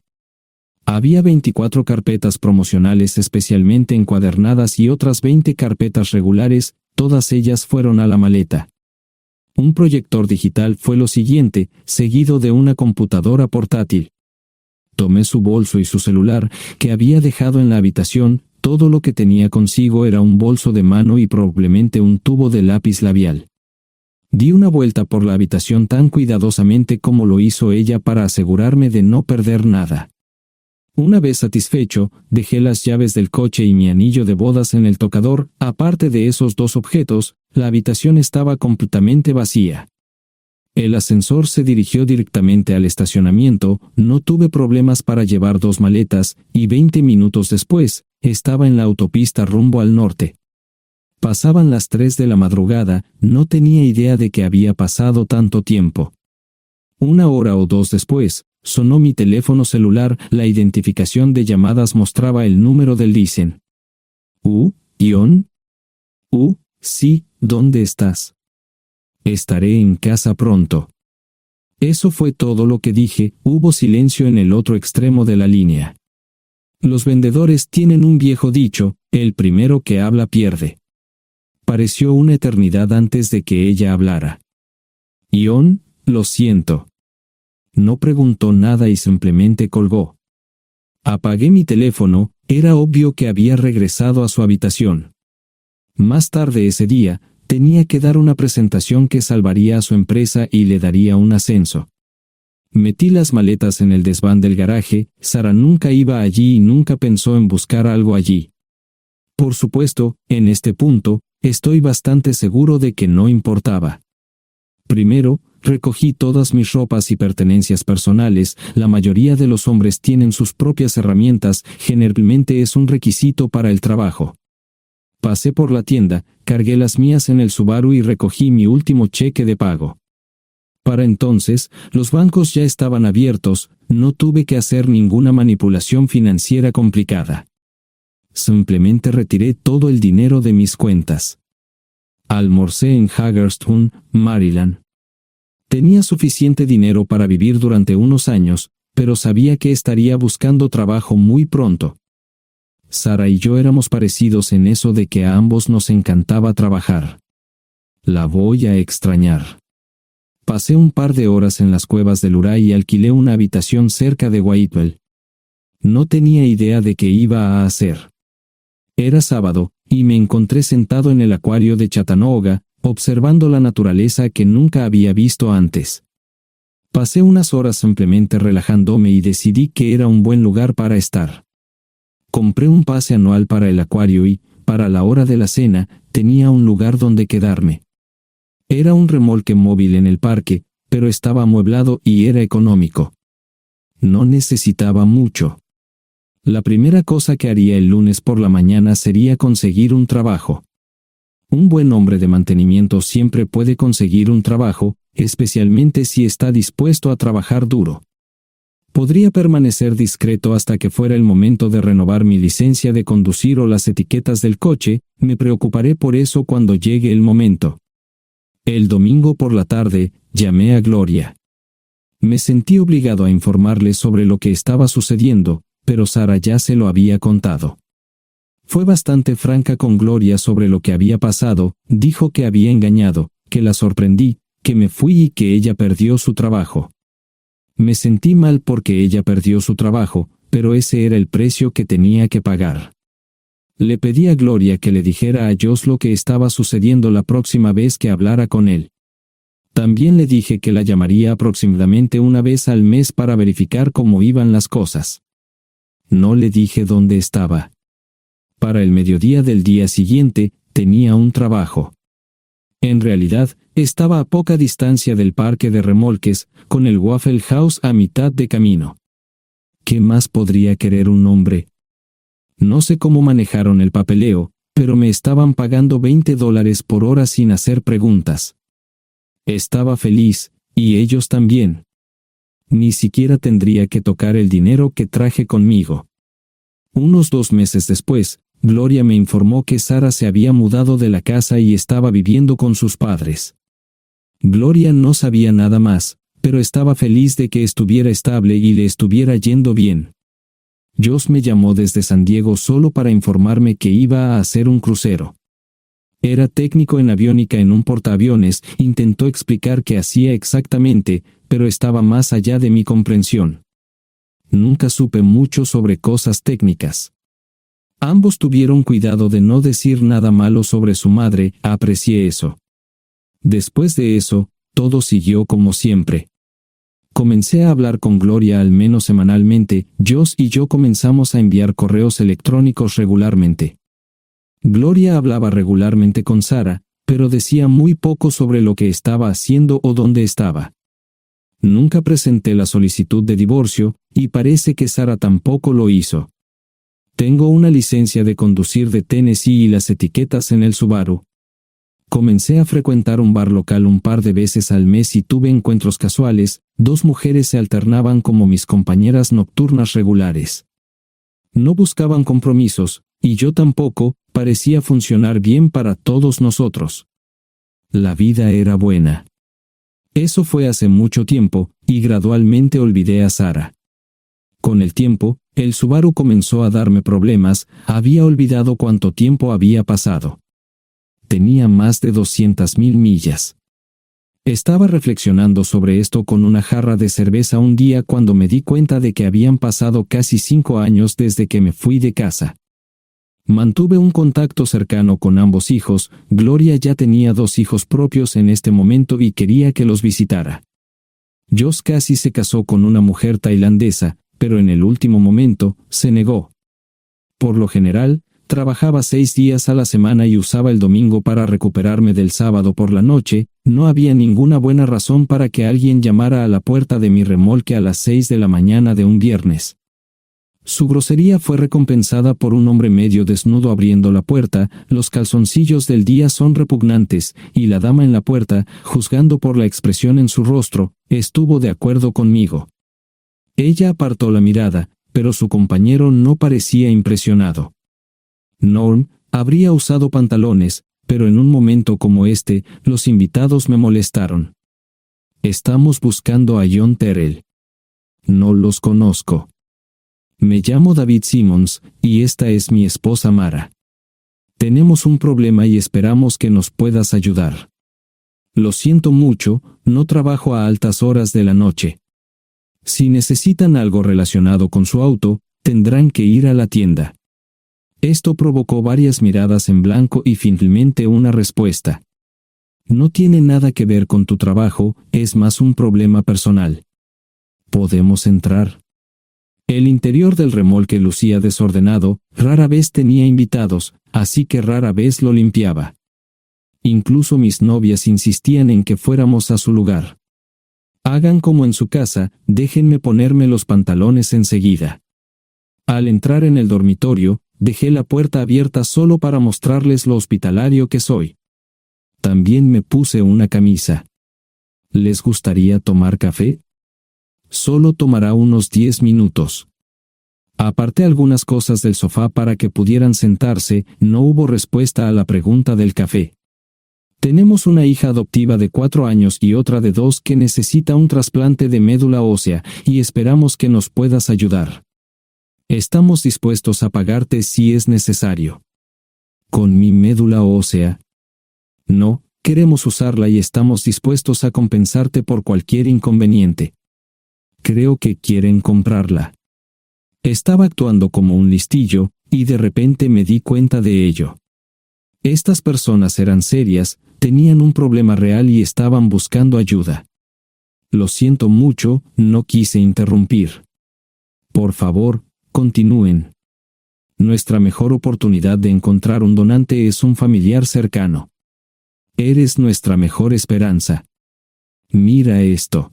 Había 24 carpetas promocionales especialmente encuadernadas y otras 20 carpetas regulares, todas ellas fueron a la maleta. Un proyector digital fue lo siguiente, seguido de una computadora portátil. Tomé su bolso y su celular, que había dejado en la habitación. Todo lo que tenía consigo era un bolso de mano y probablemente un tubo de lápiz labial. Di una vuelta por la habitación tan cuidadosamente como lo hizo ella para asegurarme de no perder nada. Una vez satisfecho, dejé las llaves del coche y mi anillo de bodas en el tocador. Aparte de esos dos objetos, la habitación estaba completamente vacía. El ascensor se dirigió directamente al estacionamiento, no tuve problemas para llevar 2 maletas, y 20 minutos después, estaba en la autopista rumbo al norte. Pasaban las 3 de la madrugada, no tenía idea de que había pasado tanto tiempo. 1 hora o 2 después, sonó mi teléfono celular, la identificación de llamadas mostraba el número del Listen. ¿Ion? Sí, ¿dónde estás? Estaré en casa pronto. Eso fue todo lo que dije. Hubo silencio en el otro extremo de la línea. Los vendedores tienen un viejo dicho, el primero que habla pierde. Pareció una eternidad antes de que ella hablara. Ion, lo siento. No preguntó nada y simplemente colgó. Apagué mi teléfono, era obvio que había regresado a su habitación. Más tarde ese día, tenía que dar una presentación que salvaría a su empresa y le daría un ascenso. Metí las maletas en el desván del garaje. Sara nunca iba allí y nunca pensó en buscar algo allí. Por supuesto, en este punto, estoy bastante seguro de que no importaba. Primero, recogí todas mis ropas y pertenencias personales. La mayoría de los hombres tienen sus propias herramientas, generalmente es un requisito para el trabajo. Pasé por la tienda, cargué las mías en el Subaru y recogí mi último cheque de pago. Para entonces, los bancos ya estaban abiertos, no tuve que hacer ninguna manipulación financiera complicada. Simplemente retiré todo el dinero de mis cuentas. Almorcé en Hagerstown, Maryland. Tenía suficiente dinero para vivir durante unos años, pero sabía que estaría buscando trabajo muy pronto. Sara y yo éramos parecidos en eso de que a ambos nos encantaba trabajar. La voy a extrañar. Pasé un par de horas en las cuevas del Uray y alquilé una habitación cerca de Whitewell. No tenía idea de qué iba a hacer. Era sábado, y me encontré sentado en el acuario de Chattanooga, observando la naturaleza que nunca había visto antes. Pasé unas horas simplemente relajándome y decidí que era un buen lugar para estar. Compré un pase anual para el acuario y, para la hora de la cena, tenía un lugar donde quedarme. Era un remolque móvil en el parque, pero estaba amueblado y era económico. No necesitaba mucho. La primera cosa que haría el lunes por la mañana sería conseguir un trabajo. Un buen hombre de mantenimiento siempre puede conseguir un trabajo, especialmente si está dispuesto a trabajar duro. Podría permanecer discreto hasta que fuera el momento de renovar mi licencia de conducir o las etiquetas del coche. Me preocuparé por eso cuando llegue el momento. El domingo por la tarde, llamé a Gloria. Me sentí obligado a informarle sobre lo que estaba sucediendo, pero Sara ya se lo había contado. Fue bastante franca con Gloria sobre lo que había pasado. Dijo que había engañado, que la sorprendí, que me fui y que ella perdió su trabajo. Me sentí mal porque ella perdió su trabajo, pero ese era el precio que tenía que pagar. Le pedí a Gloria que le dijera a Josh lo que estaba sucediendo la próxima vez que hablara con él. También le dije que la llamaría aproximadamente una vez al mes para verificar cómo iban las cosas. No le dije dónde estaba. Para el mediodía del día siguiente, tenía un trabajo. En realidad, estaba a poca distancia del parque de remolques, con el Waffle House a mitad de camino. ¿Qué más podría querer un hombre? No sé cómo manejaron el papeleo, pero me estaban pagando $20 por hora sin hacer preguntas. Estaba feliz, y ellos también. Ni siquiera tendría que tocar el dinero que traje conmigo. Unos 2 meses después, Gloria me informó que Sara se había mudado de la casa y estaba viviendo con sus padres. Gloria no sabía nada más, pero estaba feliz de que estuviera estable y le estuviera yendo bien. Josh me llamó desde San Diego solo para informarme que iba a hacer un crucero. Era técnico en aviónica en un portaaviones. Intentó explicar qué hacía exactamente, pero estaba más allá de mi comprensión. Nunca supe mucho sobre cosas técnicas. Ambos tuvieron cuidado de no decir nada malo sobre su madre. Aprecié eso. Después de eso, todo siguió como siempre. Comencé a hablar con Gloria al menos semanalmente. Josh y yo comenzamos a enviar correos electrónicos regularmente. Gloria hablaba regularmente con Sara, pero decía muy poco sobre lo que estaba haciendo o dónde estaba. Nunca presenté la solicitud de divorcio, y parece que Sara tampoco lo hizo. Tengo una licencia de conducir de Tennessee y las etiquetas en el Subaru. Comencé a frecuentar un bar local un par de veces al mes y tuve encuentros casuales. 2 mujeres se alternaban como mis compañeras nocturnas regulares. No buscaban compromisos, y yo tampoco. Parecía funcionar bien para todos nosotros. La vida era buena. Eso fue hace mucho tiempo, y gradualmente olvidé a Sara. Con el tiempo, el Subaru comenzó a darme problemas. Había olvidado cuánto tiempo había pasado. Tenía más de 200,000 millas. Estaba reflexionando sobre esto con una jarra de cerveza un día cuando me di cuenta de que habían pasado casi 5 años desde que me fui de casa. Mantuve un contacto cercano con ambos hijos. Gloria ya tenía 2 hijos propios en este momento y quería que los visitara. Josh casi se casó con una mujer tailandesa, pero en el último momento se negó. Por lo general, trabajaba 6 días a la semana y usaba el domingo para recuperarme del sábado por la noche. No había ninguna buena razón para que alguien llamara a la puerta de mi remolque a las 6 de la mañana de un viernes. Su grosería fue recompensada por un hombre medio desnudo abriendo la puerta. Los calzoncillos del día son repugnantes, y la dama en la puerta, juzgando por la expresión en su rostro, estuvo de acuerdo conmigo. Ella apartó la mirada, pero su compañero no parecía impresionado. Norm habría usado pantalones, pero en un momento como este, los invitados me molestaron. Estamos buscando a John Terrell. No los conozco. Me llamo David Simmons, y esta es mi esposa Mara. Tenemos un problema y esperamos que nos puedas ayudar. Lo siento mucho, no trabajo a altas horas de la noche. Si necesitan algo relacionado con su auto, tendrán que ir a la tienda. Esto provocó varias miradas en blanco y finalmente una respuesta. No tiene nada que ver con tu trabajo, es más un problema personal. ¿Podemos entrar? El interior del remolque lucía desordenado, rara vez tenía invitados, así que rara vez lo limpiaba. Incluso mis novias insistían en que fuéramos a su lugar. Hagan como en su casa, déjenme ponerme los pantalones enseguida. Al entrar en el dormitorio, dejé la puerta abierta solo para mostrarles lo hospitalario que soy. También me puse una camisa. ¿Les gustaría tomar café? Solo tomará unos 10 minutos. Aparté algunas cosas del sofá para que pudieran sentarse. No hubo respuesta a la pregunta del café. Tenemos una hija adoptiva de 4 años y otra de 2 que necesita un trasplante de médula ósea, y esperamos que nos puedas ayudar. Estamos dispuestos a pagarte si es necesario. ¿Con mi médula ósea? No, queremos usarla y estamos dispuestos a compensarte por cualquier inconveniente. Creo que quieren comprarla. Estaba actuando como un listillo, y de repente me di cuenta de ello. Estas personas eran serias, tenían un problema real y estaban buscando ayuda. Lo siento mucho, no quise interrumpir. Por favor, continúen. Nuestra mejor oportunidad de encontrar un donante es un familiar cercano. Eres nuestra mejor esperanza. Mira esto.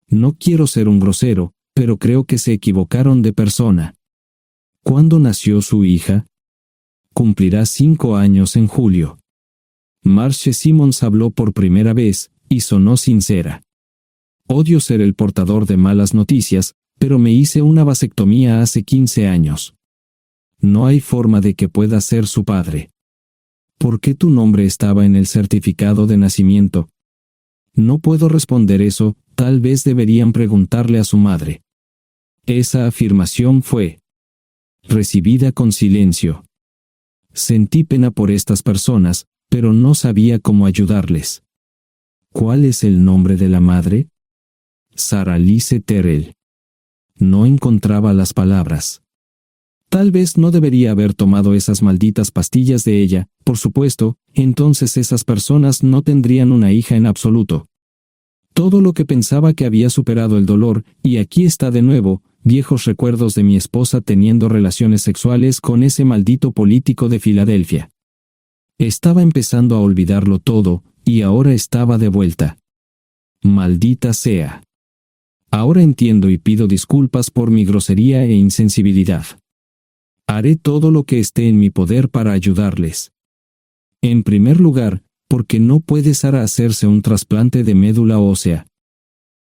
No quiero ser un grosero, pero creo que se equivocaron de persona. ¿Cuándo nació su hija? Cumplirá 5 años en julio. Marche Simmons habló por primera vez, y sonó sincera. Odio ser el portador de malas noticias, pero me hice una vasectomía hace 15 años. No hay forma de que pueda ser su padre. ¿Por qué tu nombre estaba en el certificado de nacimiento? No puedo responder eso, tal vez deberían preguntarle a su madre. Esa afirmación fue recibida con silencio. Sentí pena por estas personas, pero no sabía cómo ayudarles. ¿Cuál es el nombre de la madre? Sarah Lise Terrell. No encontraba las palabras. Tal vez no debería haber tomado esas malditas pastillas de ella, por supuesto, entonces esas personas no tendrían una hija en absoluto. Todo lo que pensaba que había superado el dolor, y aquí está de nuevo, viejos recuerdos de mi esposa teniendo relaciones sexuales con ese maldito político de Filadelfia. Estaba empezando a olvidarlo todo, y ahora estaba de vuelta. Maldita sea. Ahora entiendo y pido disculpas por mi grosería e insensibilidad. Haré todo lo que esté en mi poder para ayudarles. En primer lugar, porque no puede Sara hacerse un trasplante de médula ósea.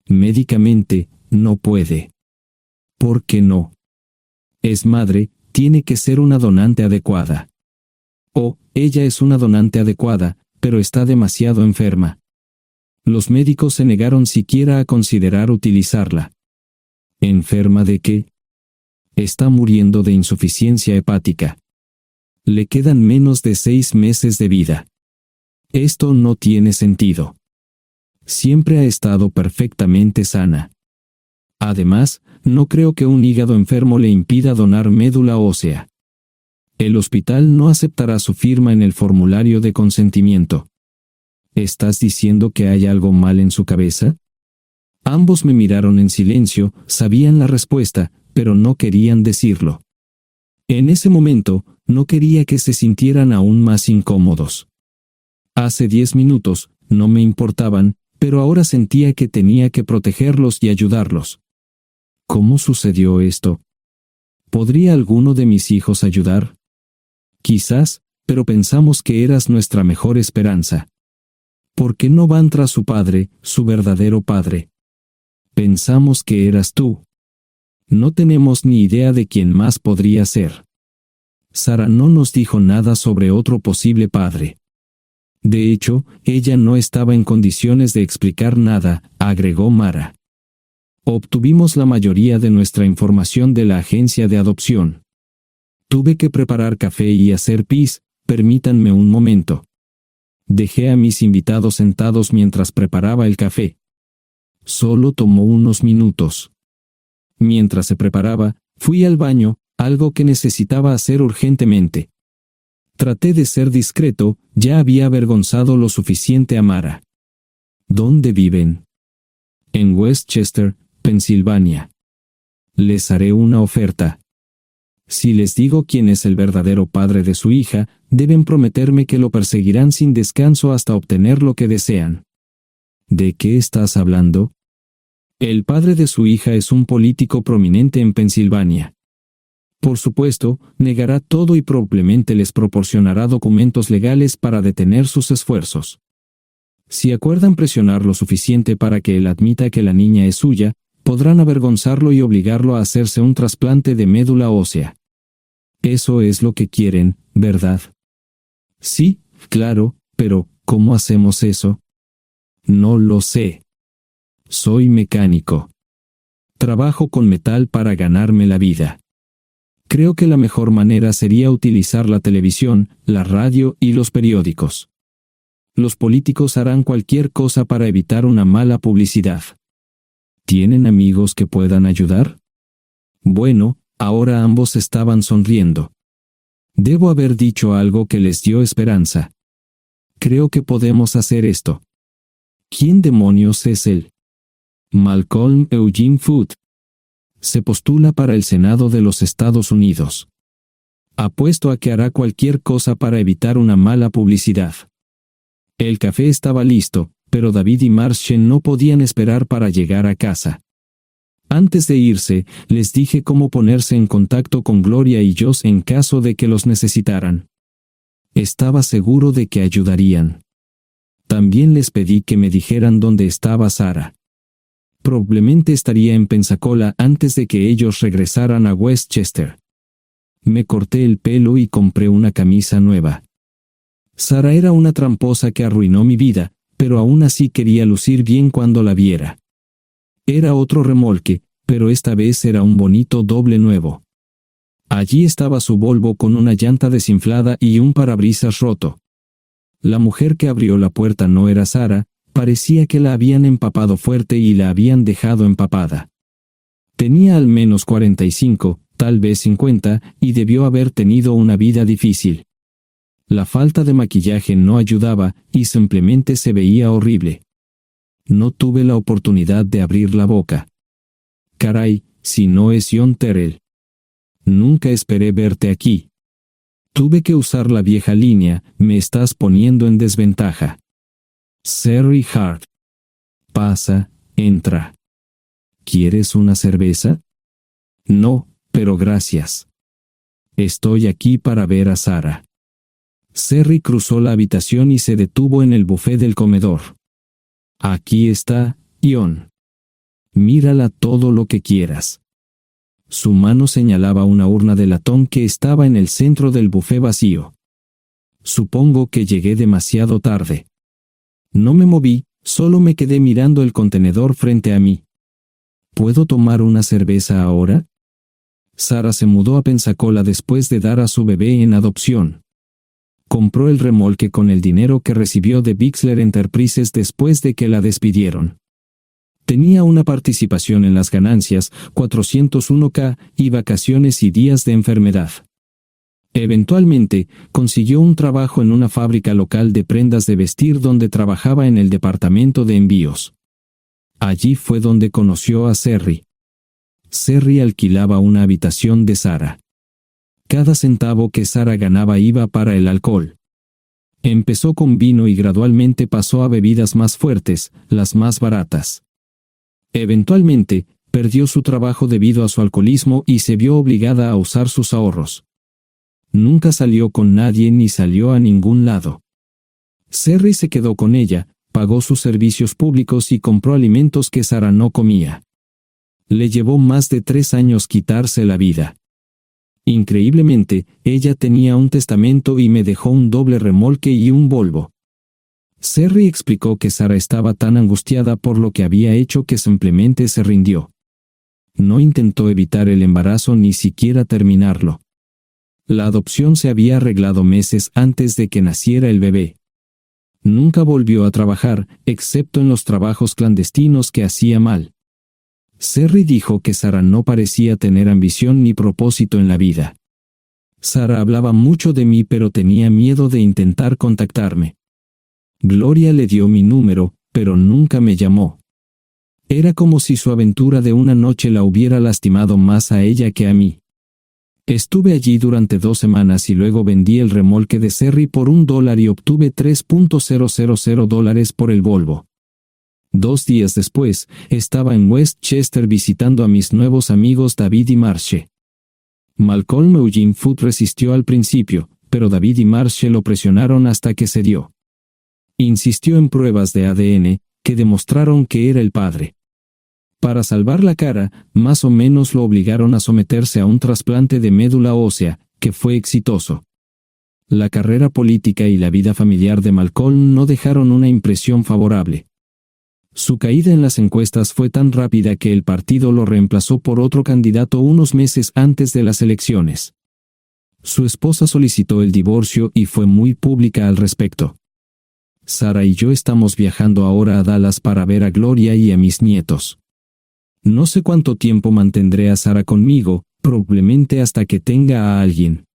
Médicamente, no puede. ¿Por qué no? Es madre, tiene que ser una donante adecuada. Ella es una donante adecuada, pero está demasiado enferma. Los médicos se negaron siquiera a considerar utilizarla. ¿Enferma de qué? Está muriendo de insuficiencia hepática. Le quedan menos de 6 meses de vida. Esto no tiene sentido. Siempre ha estado perfectamente sana. Además, no creo que un hígado enfermo le impida donar médula ósea. El hospital no aceptará su firma en el formulario de consentimiento. ¿Estás diciendo que hay algo mal en su cabeza? Ambos me miraron en silencio, sabían la respuesta, pero no querían decirlo. En ese momento, no quería que se sintieran aún más incómodos. Hace 10 minutos, no me importaban, pero ahora sentía que tenía que protegerlos y ayudarlos. ¿Cómo sucedió esto? ¿Podría alguno de mis hijos ayudar? Quizás, pero pensamos que eras nuestra mejor esperanza. ¿Por qué no van tras su padre, su verdadero padre? Pensamos que eras tú. No tenemos ni idea de quién más podría ser. Sara no nos dijo nada sobre otro posible padre. De hecho, ella no estaba en condiciones de explicar nada, agregó Mara. Obtuvimos la mayoría de nuestra información de la agencia de adopción. Tuve que preparar café y hacer pis, permítanme un momento. Dejé a mis invitados sentados mientras preparaba el café. Solo tomó unos minutos. Mientras se preparaba, fui al baño, algo que necesitaba hacer urgentemente. Traté de ser discreto, ya había avergonzado lo suficiente a Mara. ¿Dónde viven? En Westchester, Pensilvania. Les haré una oferta. Si les digo quién es el verdadero padre de su hija, deben prometerme que lo perseguirán sin descanso hasta obtener lo que desean. ¿De qué estás hablando? El padre de su hija es un político prominente en Pensilvania. Por supuesto, negará todo y probablemente les proporcionará documentos legales para detener sus esfuerzos. Si acuerdan presionar lo suficiente para que él admita que la niña es suya, podrán avergonzarlo y obligarlo a hacerse un trasplante de médula ósea. Eso es lo que quieren, ¿verdad? Sí, claro, pero ¿cómo hacemos eso? No lo sé. Soy mecánico. Trabajo con metal para ganarme la vida. Creo que la mejor manera sería utilizar la televisión, la radio y los periódicos. Los políticos harán cualquier cosa para evitar una mala publicidad. ¿Tienen amigos que puedan ayudar? Bueno, ahora ambos estaban sonriendo. Debo haber dicho algo que les dio esperanza. Creo que podemos hacer esto. ¿Quién demonios es él? Malcolm Eugene Foote. Se postula para el Senado de los Estados Unidos. Apuesto a que hará cualquier cosa para evitar una mala publicidad. El café estaba listo, pero David y Marshen no podían esperar para llegar a casa. Antes de irse, les dije cómo ponerse en contacto con Gloria y Josh en caso de que los necesitaran. Estaba seguro de que ayudarían. También les pedí que me dijeran dónde estaba Sara. Probablemente estaría en Pensacola antes de que ellos regresaran a Westchester. Me corté el pelo y compré una camisa nueva. Sara era una tramposa que arruinó mi vida, pero aún así quería lucir bien cuando la viera. Era otro remolque, pero esta vez era un bonito doble nuevo. Allí estaba su Volvo con una llanta desinflada y un parabrisas roto. La mujer que abrió la puerta no era Sara, parecía que la habían empapado fuerte y la habían dejado empapada. Tenía al menos 45, tal vez 50, y debió haber tenido una vida difícil. La falta de maquillaje no ayudaba, y simplemente se veía horrible. No tuve la oportunidad de abrir la boca. Caray, si no es John Terrell. Nunca esperé verte aquí. Tuve que usar la vieja línea, me estás poniendo en desventaja. Sherry Hart. Pasa, entra. ¿Quieres una cerveza? No, pero gracias. Estoy aquí para ver a Sarah. Sherry cruzó la habitación y se detuvo en el buffet del comedor. Aquí está, John. Mírala todo lo que quieras. Su mano señalaba una urna de latón que estaba en el centro del buffet vacío. Supongo que llegué demasiado tarde. No me moví, solo me quedé mirando el contenedor frente a mí. ¿Puedo tomar una cerveza ahora? Sarah se mudó a Pensacola después de dar a su bebé en adopción. Compró el remolque con el dinero que recibió de Bixler Enterprises después de que la despidieron. Tenía una participación en las ganancias, 401k, y vacaciones y días de enfermedad. Eventualmente, consiguió un trabajo en una fábrica local de prendas de vestir donde trabajaba en el departamento de envíos. Allí fue donde conoció a Sherry. Sherry alquilaba una habitación de Sarah. Cada centavo que Sarah ganaba iba para el alcohol. Empezó con vino y gradualmente pasó a bebidas más fuertes, las más baratas. Eventualmente, perdió su trabajo debido a su alcoholismo y se vio obligada a usar sus ahorros. Nunca salió con nadie ni salió a ningún lado. Sherry se quedó con ella, pagó sus servicios públicos y compró alimentos que Sarah no comía. Le llevó más de 3 años quitarse la vida. Increíblemente, ella tenía un testamento y me dejó un doble remolque y un Volvo. Sherry explicó que Sarah estaba tan angustiada por lo que había hecho que simplemente se rindió. No intentó evitar el embarazo ni siquiera terminarlo. La adopción se había arreglado meses antes de que naciera el bebé. Nunca volvió a trabajar, excepto en los trabajos clandestinos que hacía mal. Sherry dijo que Sarah no parecía tener ambición ni propósito en la vida. Sarah hablaba mucho de mí pero tenía miedo de intentar contactarme. Gloria le dio mi número, pero nunca me llamó. Era como si su aventura de una noche la hubiera lastimado más a ella que a mí. Estuve allí durante 2 semanas y luego vendí el remolque de Sherry por $1 y obtuve $3,000 por el Volvo. 2 días después, estaba en Westchester visitando a mis nuevos amigos David y Marche. Malcolm Eugene Foote resistió al principio, pero David y Marche lo presionaron hasta que cedió. Insistió en pruebas de ADN, que demostraron que era el padre. Para salvar la cara, más o menos lo obligaron a someterse a un trasplante de médula ósea, que fue exitoso. La carrera política y la vida familiar de Malcolm no dejaron una impresión favorable. Su caída en las encuestas fue tan rápida que el partido lo reemplazó por otro candidato unos meses antes de las elecciones. Su esposa solicitó el divorcio y fue muy pública al respecto. Sarah y yo estamos viajando ahora a Dallas para ver a Gloria y a mis nietos. No sé cuánto tiempo mantendré a Sarah conmigo, probablemente hasta que tenga a alguien.